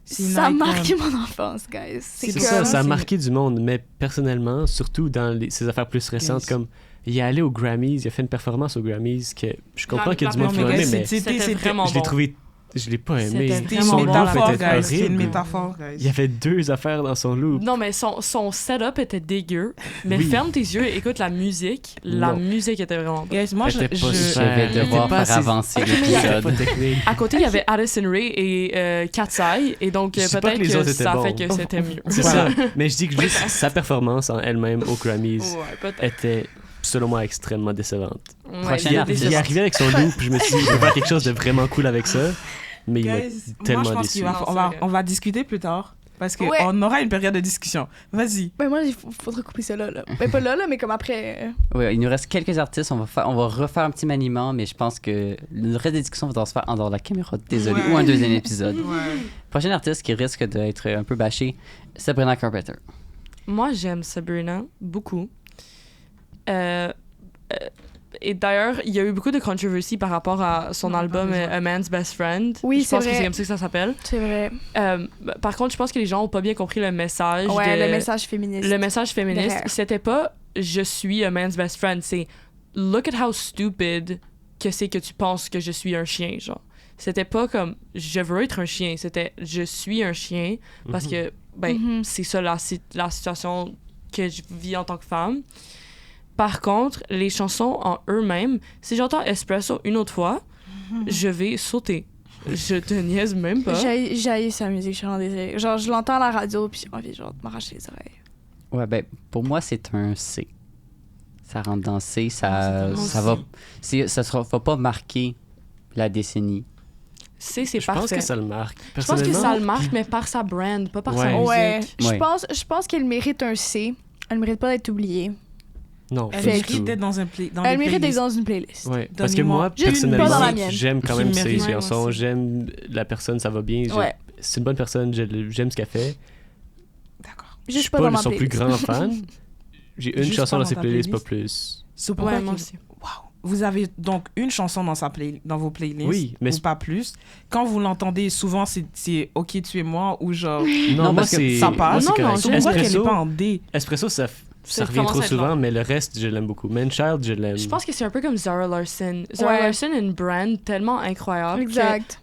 C'est une ça a icône. marqué mon enfance, guys. C'est comme- ça, ça a c'est- marqué du monde, mais personnellement, surtout dans ses affaires plus récentes, Yes. comme il est allé aux Grammys, il a fait une performance aux Grammys que je comprends La- qu'il y a du la- monde qui Non, l'ont mais aimé, guys, mais C'était vraiment je l'ai bon. trouvé, je l'ai pas aimé. C'était C'était vraiment une bon. métaphore, était guys. C'était une horrible. métaphore, guys. Il y avait 2 affaires dans son loop. Non, mais son setup était dégueu. Mais Oui. ferme tes yeux et écoute la musique. La Non. musique était vraiment bonne. Guys, moi, Elle était pas Je super. vais Il était devoir pas faire assez- avancer Ok, mais il y a- C'était l'épisode. pas technique. À côté, il y avait Addison Rae et Katsai. Et donc, Je dis pas peut-être que les que autres étaient ça bons. fait que c'était mieux. C'est Voilà. ça. Mais je dis que juste sa performance en elle-même aux Grammys Ouais, peut-être. était, selon moi, extrêmement décevante. Ouais, Prochaine il y a artiste. des- Il est arrivé avec son loop, puis je me suis dit, je vais faire quelque chose de vraiment cool avec ça. Mais il m'a Guys, tellement moi, je pense déçu. qu'on Non, va, c'est vrai. on va discuter plus tard. Parce qu'on Ouais. aura une période de discussion. Vas-y. Ben moi, il faudrait couper ça là. Ben pas là, mais comme après. Ouais, il nous reste quelques artistes. On va refaire un petit maniement, mais je pense que le reste des discussions va devoir se faire en dehors de la caméra. Désolé. Ouais. Ou un deuxième épisode. Prochain artiste qui risque d'être un peu bâché, Sabrina Carpenter. Moi, j'aime Sabrina beaucoup. Et d'ailleurs, il y a eu beaucoup de controversies par rapport à son album A Man's Best Friend. Oui, je pense que c'est comme ça que ça s'appelle. C'est vrai. Par contre, je pense que les gens ont pas bien compris le message. Le message féministe. Le message féministe, c'était pas « je suis a man's best friend », c'est « look at how stupid que c'est que tu penses que je suis un chien », genre. C'était pas comme « je veux être un chien », c'était « je suis un chien » parce que, c'est ça la situation que je vis en tant que femme. Par contre, les chansons en eux-mêmes, si j'entends Espresso une autre fois, je vais sauter. Je te niaise même pas. J'ai sa musique, je suis rendue désolée. Genre, je l'entends à la radio, puis j'ai envie genre, de m'arracher les oreilles. Ouais, ben, pour moi, c'est un C. Ça rentre dans C, ça va pas marquer la décennie. C'est parfait. Je pense que ça le marque. Je pense que ça le marque, mais par sa brand, pas par sa musique. Ouais. Je pense qu'elle mérite un C. Elle mérite pas d'être oubliée. Non, elle mérite d'être dans elle mérite d'être dans une playlist. Ouais, parce que moi, personnellement, j'aime quand même ses mérite. chansons, j'aime la personne, ça va bien. Ouais. C'est une bonne personne, j'aime ce qu'elle fait. D'accord. Je suis pas son plus grand fan. J'ai une chanson dans ses playlists, pas plus. C'est pour moi aussi. Wow. Vous avez donc une chanson dans vos playlists, oui, mais ou pas plus. Quand vous l'entendez, souvent c'est OK, tu es moi, ou genre... Non, parce que ça passe. Non, pourquoi qu'elle n'est pas en D? Espresso, ça revient trop souvent, mais le reste, je l'aime beaucoup. Man-Child, je l'aime. Je pense que c'est un peu comme Zara Larsson. Zara Larsson a une brand tellement incroyable. Exact.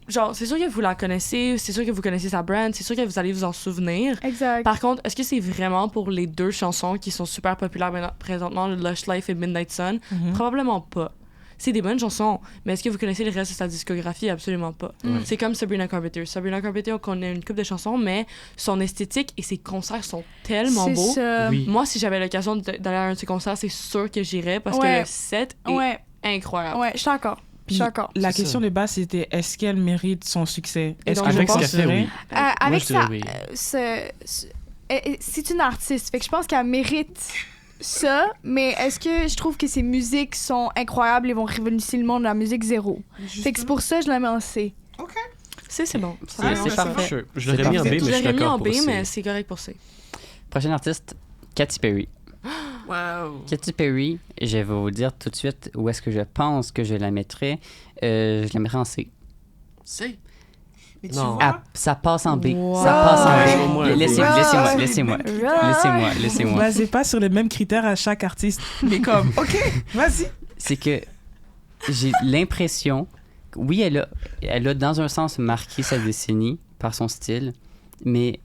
Genre, c'est sûr que vous la connaissez, c'est sûr que vous connaissez sa brand, c'est sûr que vous allez vous en souvenir. Exact. Par contre, est-ce que c'est vraiment pour les deux chansons qui sont super populaires présentement, Lush Life et Midnight Sun? Probablement pas. C'est des bonnes chansons, mais est-ce que vous connaissez le reste de sa discographie? Absolument pas. C'est comme Sabrina Carpenter. Sabrina Carpenter, on connaît une couple de chansons, mais son esthétique et ses concerts sont tellement beaux. Oui. Moi, si j'avais l'occasion d'aller à un de ses concerts, c'est sûr que j'irais parce que le set est incroyable. Ouais, je suis d'accord. La question de base, c'était est-ce qu'elle mérite son succès? Est-ce que avec je ce qu'elle fait, oui. Avec ça, oui. c'est une artiste, fait que je pense qu'elle mérite ça, mais est-ce que je trouve que ses musiques sont incroyables et vont révolutionner le monde de la musique zéro? Fait que c'est pour ça que je la mets en C. OK. C'est bon. C'est parfait. Sure. Je l'aurais mis en B, mais je suis d'accord pour C. mais c'est correct pour C. Prochaine artiste, Katy Perry. Wow. Katy Perry, je vais vous dire tout de suite où est-ce que je pense que je la mettrais. Je la mettrais en C. C? Mais tu vois? Ça passe en B. Wow. Ça passe en Wow. B. Laissez-moi. Vous ne basez pas sur les mêmes critères à chaque artiste. Mais comme, OK, vas-y. C'est que j'ai l'impression, oui, elle a dans un sens marqué sa décennie par son style, mais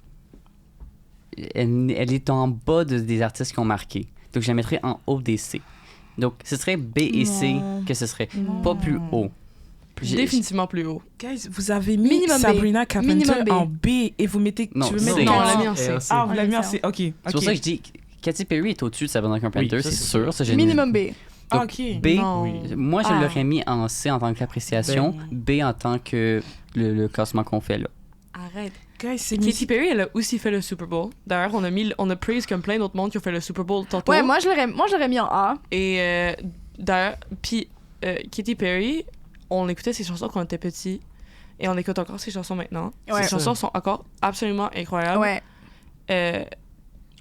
elle est en bas des artistes qui ont marqué. Donc, je la mettrais en haut des C. Donc, ce serait B et C que ce serait pas plus haut. Définitivement plus haut. Guys, vous avez mis Minimum Sabrina Carpenter Minimum B. en B et vous mettez... Non, tu veux C. mettre Non, on l'a Katy- mis en C. Ah, vous l'avez mis en C. OK. C'est pour ça que je dis Katy Perry est au-dessus de Sabrina Carpenter, Oui, c'est ça, sûr. Ça, Minimum B. Donc, OK. B, Non. moi, je l'aurais mis en C en tant qu'appréciation, B en tant que le classement qu'on fait là. Arrête. Guys, c'est Katy Perry, elle a aussi fait le Super Bowl. D'ailleurs, on a praise comme plein d'autres mondes qui ont fait le Super Bowl tantôt. Ouais, moi je l'aurais mis en A. Et d'ailleurs, puis Katy Perry, on écoutait ses chansons quand on était petits et on écoute encore ses chansons maintenant. Ouais. Ses chansons sont encore absolument incroyables. Ouais.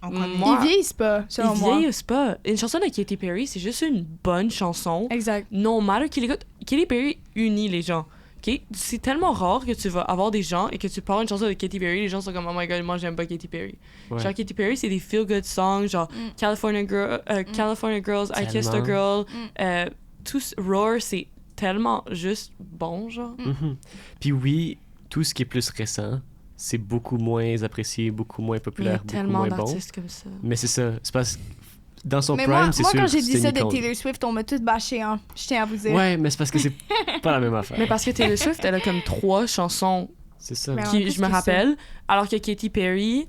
Moi, Ils vieillissent pas, selon ils moi. vieillissent pas. Une chanson de Katy Perry, c'est juste une bonne chanson. Exact. No matter qui l'écoute, Katy Perry unit les gens. Okay? C'est tellement rare que tu vas avoir des gens et que tu parles une chanson de Katy Perry, les gens sont comme oh my god, moi j'aime pas Katy Perry. Ouais. Genre Katy Perry, c'est des feel good songs, genre California Girls, I Kissed a Girl, tous Roar, c'est tellement juste bon, genre. Puis oui, tout ce qui est plus récent, c'est beaucoup moins apprécié, beaucoup moins Il y a populaire, beaucoup tellement moins bon. d'artistes comme ça. Mais c'est ça. C'est parce que dans son Mais prime, moi, c'est moi sûr quand j'ai dit c'était ça une de icône. Taylor Swift, on m'a tout bâché, hein. Je tiens à vous dire. Ouais, mais c'est parce que c'est pas la même affaire. Mais parce que Taylor Swift, elle a comme 3 chansons C'est ça. Mais qui, qu'est-ce je me que rappelle, alors que Katy Perry,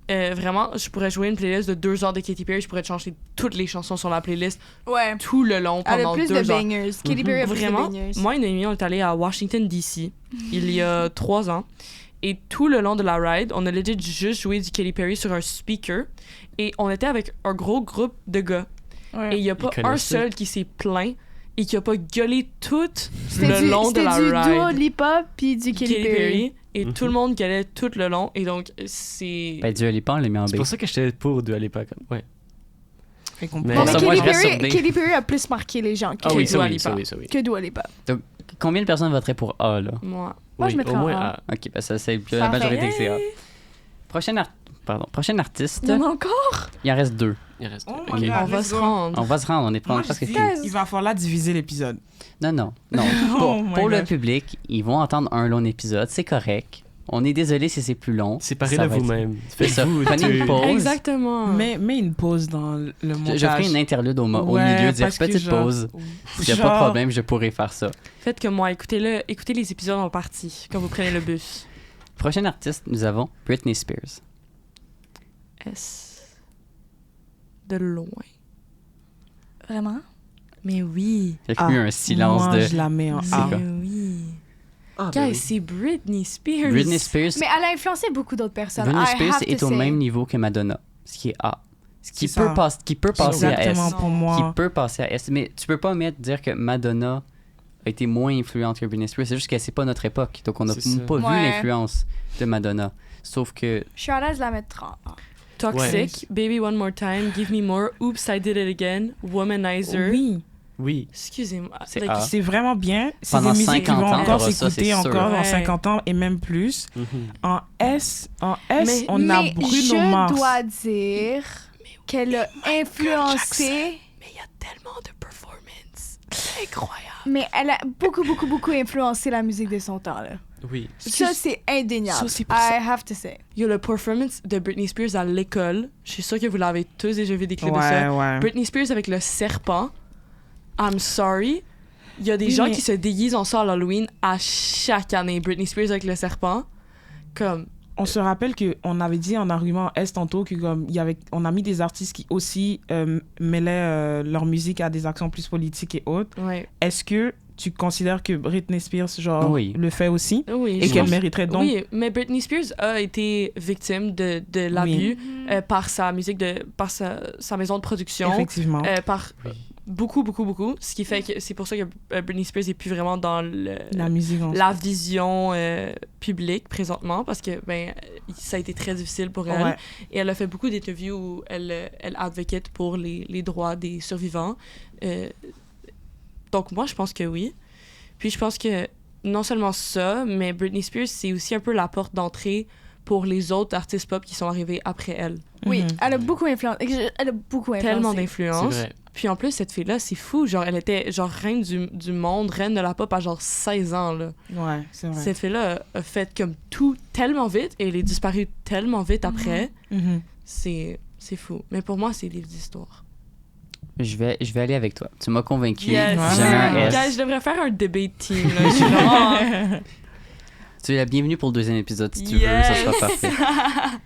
vraiment, je pourrais jouer une playlist de 2 heures de Katy Perry, je pourrais te changer toutes les chansons sur la playlist Ouais. tout le long Elle a pendant plus 2 de heures. bangers. Katy Perry a plus de Vraiment, bangers. moi, une amie, on est allé à Washington, D.C. il y a 3 ans. Et tout le long de la ride, on a legit juste joué du Katy Perry sur un speaker. Et on était avec un gros groupe de gars. Ouais. Et il n'y a pas Ils un connaissaient. seul qui s'est plaint et qui a pas gueulé tout le long de la ride. C'était du Dua Lipa puis du Katy Perry. Et tout le monde gueulait tout le long. Et donc, c'est... Ben, Dua Lipa, on l'a mis en B. C'est pour ça que j'étais pour Dua Lipa. Ouais. Mais Bon, mais ça, moi, je reste sur B. Katy Perry a plus marqué les gens que Ah oui, ça Dua oui, Lipa. ça oui. Que Dua Lipa. Donc, combien de personnes voteraient pour A, là? Moi. Moi, je mettrais au en moins A. OK, ben ça, c'est la majorité que c'est A. Prochain artiste. Il y en a encore? Il en reste 2. Il reste. Oh Ok. my God. On va se rendre. On va se rendre, on est Moi, presque je dis, fini. il va falloir diviser l'épisode. Non. Oh my Pour le God. public, ils vont entendre un long épisode, c'est correct. On est désolé si c'est plus long. Séparez Ça de va être- vous-même. C'est ça. Faites-vous Prenez une pause. Exactement. Mets une pause dans le montage. Je ferai une interlude au Ouais, milieu, dire parce que petite genre- pause. S'il n'y a pas de problème, je pourrais faire ça. Faites comme moi, écoutez les épisodes en partie quand vous prenez le bus. Prochain artiste, nous avons Britney Spears. S. De loin. Vraiment? Mais oui. Il y a eu un silence moi, de... je la mets en C'est A. quoi? Mais oui. Ah, ben Guys, oui. c'est Britney Spears. Britney Spears, Mais elle a influencé beaucoup d'autres personnes. Britney I Spears have to est au say. même niveau que Madonna, ce qui est A. Ce qui C'est peut, ça. qui peut passer à S. Exactement pour Qui moi. peut passer à S. Mais tu peux pas dire que Madonna a été moins influente que Britney Spears. C'est juste que c'est pas notre époque. Donc on n'a C'est ça. pas vu Ouais. l'influence de Madonna. Sauf que Je suis à l'aise de la mettre en A. Toxic, Baby One More Time, Give Me More, Oops, I Did It Again, Womanizer. Oui, Oui. Excusez-moi. C'est Like, A. c'est vraiment bien. C'est Pendant des musiques qui 50 vont ans, encore t'auras ça, s'écouter c'est sûr. encore dans Ouais. 50 ans et même plus. Mhm. En S, Mais- on a Mais Bruno je Mars. dois dire qu'elle a influencé... Mais il y a tellement de performances. Incroyable. Mais elle a beaucoup influencé la musique de son temps, là. Oui. Ça, c'est indéniable. Ça, c'est pour ça. I have to say. Yo, le performance de Britney Spears à l'école, je suis sûre que vous l'avez tous déjà vu des clips de ça. Ouais. Britney Spears avec le serpent. I'm sorry. Il y a des Oui, gens mais- qui se déguisent en ça à l'Halloween à chaque année. Britney Spears avec le serpent. Comme, On se rappelle qu'on avait dit en argument S tantôt que comme on a mis des artistes qui aussi mêlaient leur musique à des actions plus politiques et autres. ouais. Est-ce que tu considères que Britney Spears genre Oui. le fait aussi Oui, et je qu'elle pense- mériterait donc Oui, mais Britney Spears a été victime de l'abus par sa musique, par sa maison de production, effectivement par Oui. beaucoup. Ce qui fait que c'est pour ça que Britney Spears est plus vraiment dans la musique en la vision publique présentement parce que ben ça a été très difficile pour elle. Ouais. Et elle a fait beaucoup d'interviews où elle advocate pour les droits des survivants. Donc moi, je pense que oui. Puis je pense que non seulement ça, mais Britney Spears, c'est aussi un peu la porte d'entrée pour les autres artistes pop qui sont arrivés après elle. Oui, Mhm. elle a beaucoup influencé. Elle a beaucoup influencé. Tellement C'est d'influence. vrai. Puis en plus, cette fille-là, c'est fou. Genre, elle était genre reine du monde, reine de la pop à genre 16 ans, là. Ouais, c'est vrai. Cette fille-là a fait comme tout tellement vite et elle est disparue tellement vite après. Mhm. C'est fou. Mais pour moi, c'est livre d'histoire. je vais aller avec toi. Tu m'as convaincu. Yes. J'ai mis un S. Guys, je devrais faire un debate team. Là. Je suis vraiment... Tu es la bienvenue pour le deuxième épisode si tu Yes. veux, ça sera parfait.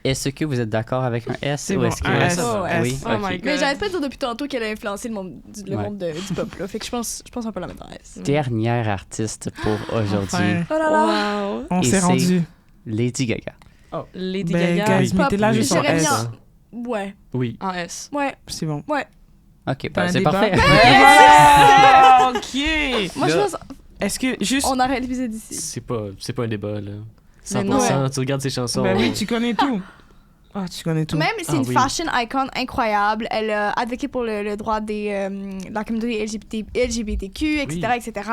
Est-ce que vous êtes d'accord avec un S C'est ou bon, est-ce que un S. Oui, Oh ok. my God. Mais j'arrête pas de dire depuis tantôt qu'elle a influencé le monde, Ouais. monde du pop, là. Fait que je pense un peu la mettre en S. Dernière artiste pour aujourd'hui, Enfin, Oh là là! Wow. on Et s'est c'est- rendu. Lady Gaga. Lady Ben, Gaga guys, mettez-la Oui. juste en J'aurais mis S. en- Ouais, Oui. en S. ouais. C'est bon. Ok, T'as un c'est débat? parfait. Voilà! OK. Moi, je Là- pense Est-ce que juste on arrête l'épisode ici. C'est pas un débat, là. Mais 100%, non. tu regardes ses chansons. Ben oui, tu connais tout. Ah, tu connais tout. Même, c'est Ah une oui. fashion icon incroyable. Elle a advoqué pour le droit de la communauté LGBTQ, etc., Oui. etc.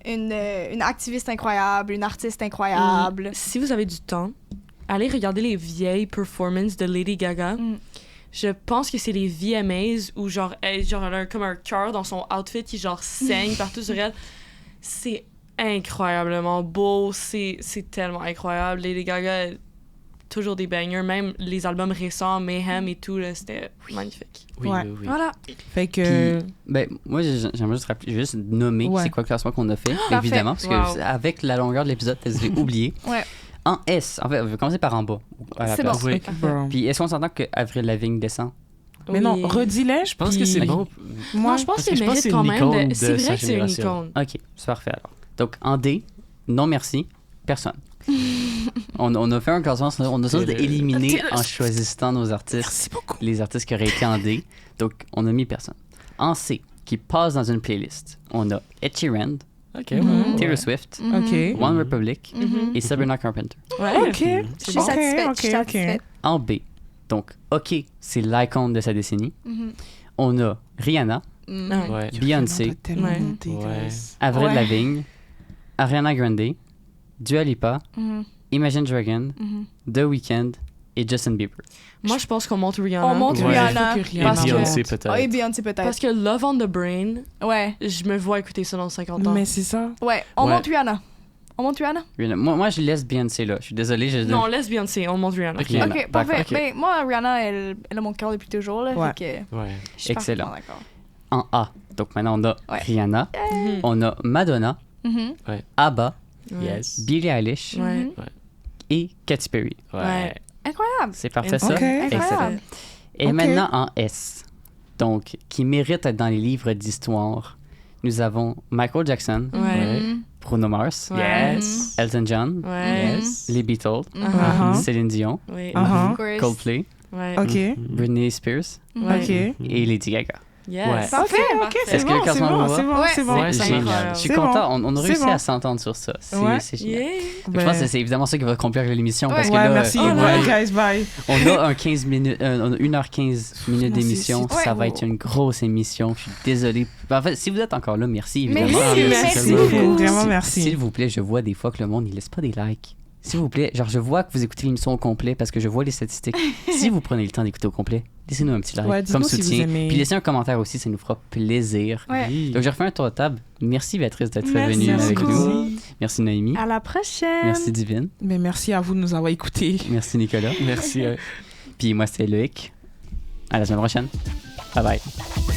Une activiste incroyable, une artiste incroyable. Si vous avez du temps, allez regarder les vieilles performances de Lady Gaga. Mm. Je pense que c'est les VMAs où genre elle a comme un cœur dans son outfit qui genre saigne partout sur elle. C'est incroyablement beau, c'est tellement incroyable. Lady Gaga, toujours des bangers, même les albums récents, Mayhem et tout, là, c'était magnifique. Oui, Ouais. oui, oui. Voilà. Fait que Ben, moi, j'aimerais juste nommer Ouais. c'est quoi le classement qu'on a fait, Parfait. évidemment, parce que Wow. avec la longueur de l'épisode, je l'ai oublié. Ouais. En S, en fait, on va commencer par en bas. À la C'est place. bon. Oui. bon. Puis est-ce qu'on s'entend que Avril Lavigne descend? Mais non, Oui. redis-les. Je pense que c'est bon. Moi, Non, je pense parce qu'elle que je pense mérite que c'est quand une même icône de... de C'est vrai sa que c'est une génération. icône. Ok, c'est parfait alors. Donc en D, non merci, personne. on a fait un classement, on a juste éliminé en choisissant nos artistes, Merci beaucoup. les artistes qui auraient été en D. Donc on a mis personne. En C, qui passent dans une playlist. On a Ed Sheeran, Ok, Taylor Swift, OK. One Republic Mhm. et Sabrina Carpenter. Ouais. OK. Je suis satisfaite. Je suis OK. satisfaite. En B, donc OK, c'est l'icône de sa décennie. Mhm. On a Rihanna, Ouais. Ouais. Beyoncé, Tellement Ouais. monté, guys. Avril Ouais. Lavigne, Ariana Grande, Dua Lipa, Mhm. Imagine Dragon, Mhm. The Weeknd et Justin Bieber. Moi, je pense qu'on monte Rihanna. On monte Ouais. Rihanna. Faut que Rihanna Et Parce que- Beyoncé, monte. peut-être. Ah, et Beyoncé peut-être. Parce que Love on the Brain, Ouais. je me vois écouter ça dans 50 ans. Mais c'est ça. Ouais. On Ouais. monte Rihanna. On monte Rihanna? Rihanna. Moi, je laisse Beyoncé là. Je suis désolé. Non, laisse Beyoncé, on monte Rihanna. Ok. Ok, D'accord, parfait. ok. Ben, moi, Rihanna, elle a mon cœur depuis toujours. Là, Ouais. fait que Ouais. je suis Excellent. parfaitement d'accord. En A. Donc maintenant, on a Ouais. Rihanna, Mhm. on a Madonna, Mhm. ABBA, Ouais. Yes. Billie Eilish Ouais. Mhm. et Katy Perry. Ouais. Incroyable. C'est parfait ça? Ok. Incroyable. Et Ok. maintenant en S. Donc, qui mérite d'être dans les livres d'histoire, nous avons Michael Jackson, Ouais. Mhm. Bruno Mars, Ouais. Yes. Elton John, Ouais. Yes. les Beatles, Mhm. Uh-huh. Céline Dion, Oui. Uh-huh. Of course. Coldplay, Ouais. OK. Britney Spears Mhm. Ouais. OK. et Lady Gaga. Yes. Ouais. Parfait. OK, c'est Est-ce que bon, le c'est classement bon, vous va? c'est bon, Ouais. c'est bon. Ouais, c'est Génial. incroyable. Je suis C'est content. bon. On a C'est réussi bon. à s'entendre sur ça. Ouais. C'est génial. Yeah. Je pense que c'est évidemment ça qui va conclure l'émission parce que Ouais, là, merci. Oh, Ouais, ouais. guys, bye. on a un 15 minutes, on a 1h15 minutes Non, d'émission. c'est- Ça ouais. va être une grosse émission. Je suis désolé. En fait, si vous êtes encore là, merci évidemment. Merci, Merci tellement. beaucoup. Vraiment, S'il merci. vous plaît, je vois des fois que le monde, il laisse pas des likes. S'il vous plaît, genre je vois que vous écoutez l'émission au complet parce que je vois les statistiques. Si vous prenez le temps d'écouter au complet, laissez-nous un petit like Ouais, comme dites-nous si vous soutien. aimez. Puis laissez un commentaire aussi, ça nous fera plaisir. Ouais. Oui. Donc j'ai refait un tour de table. Merci Béatrice d'être Merci venue avec beaucoup. nous. Merci Noémie. À la prochaine. Merci Divine. Mais merci à vous de nous avoir écoutés. Merci Nicolas. Merci. Puis moi c'était Loïc. À la semaine prochaine. Bye bye.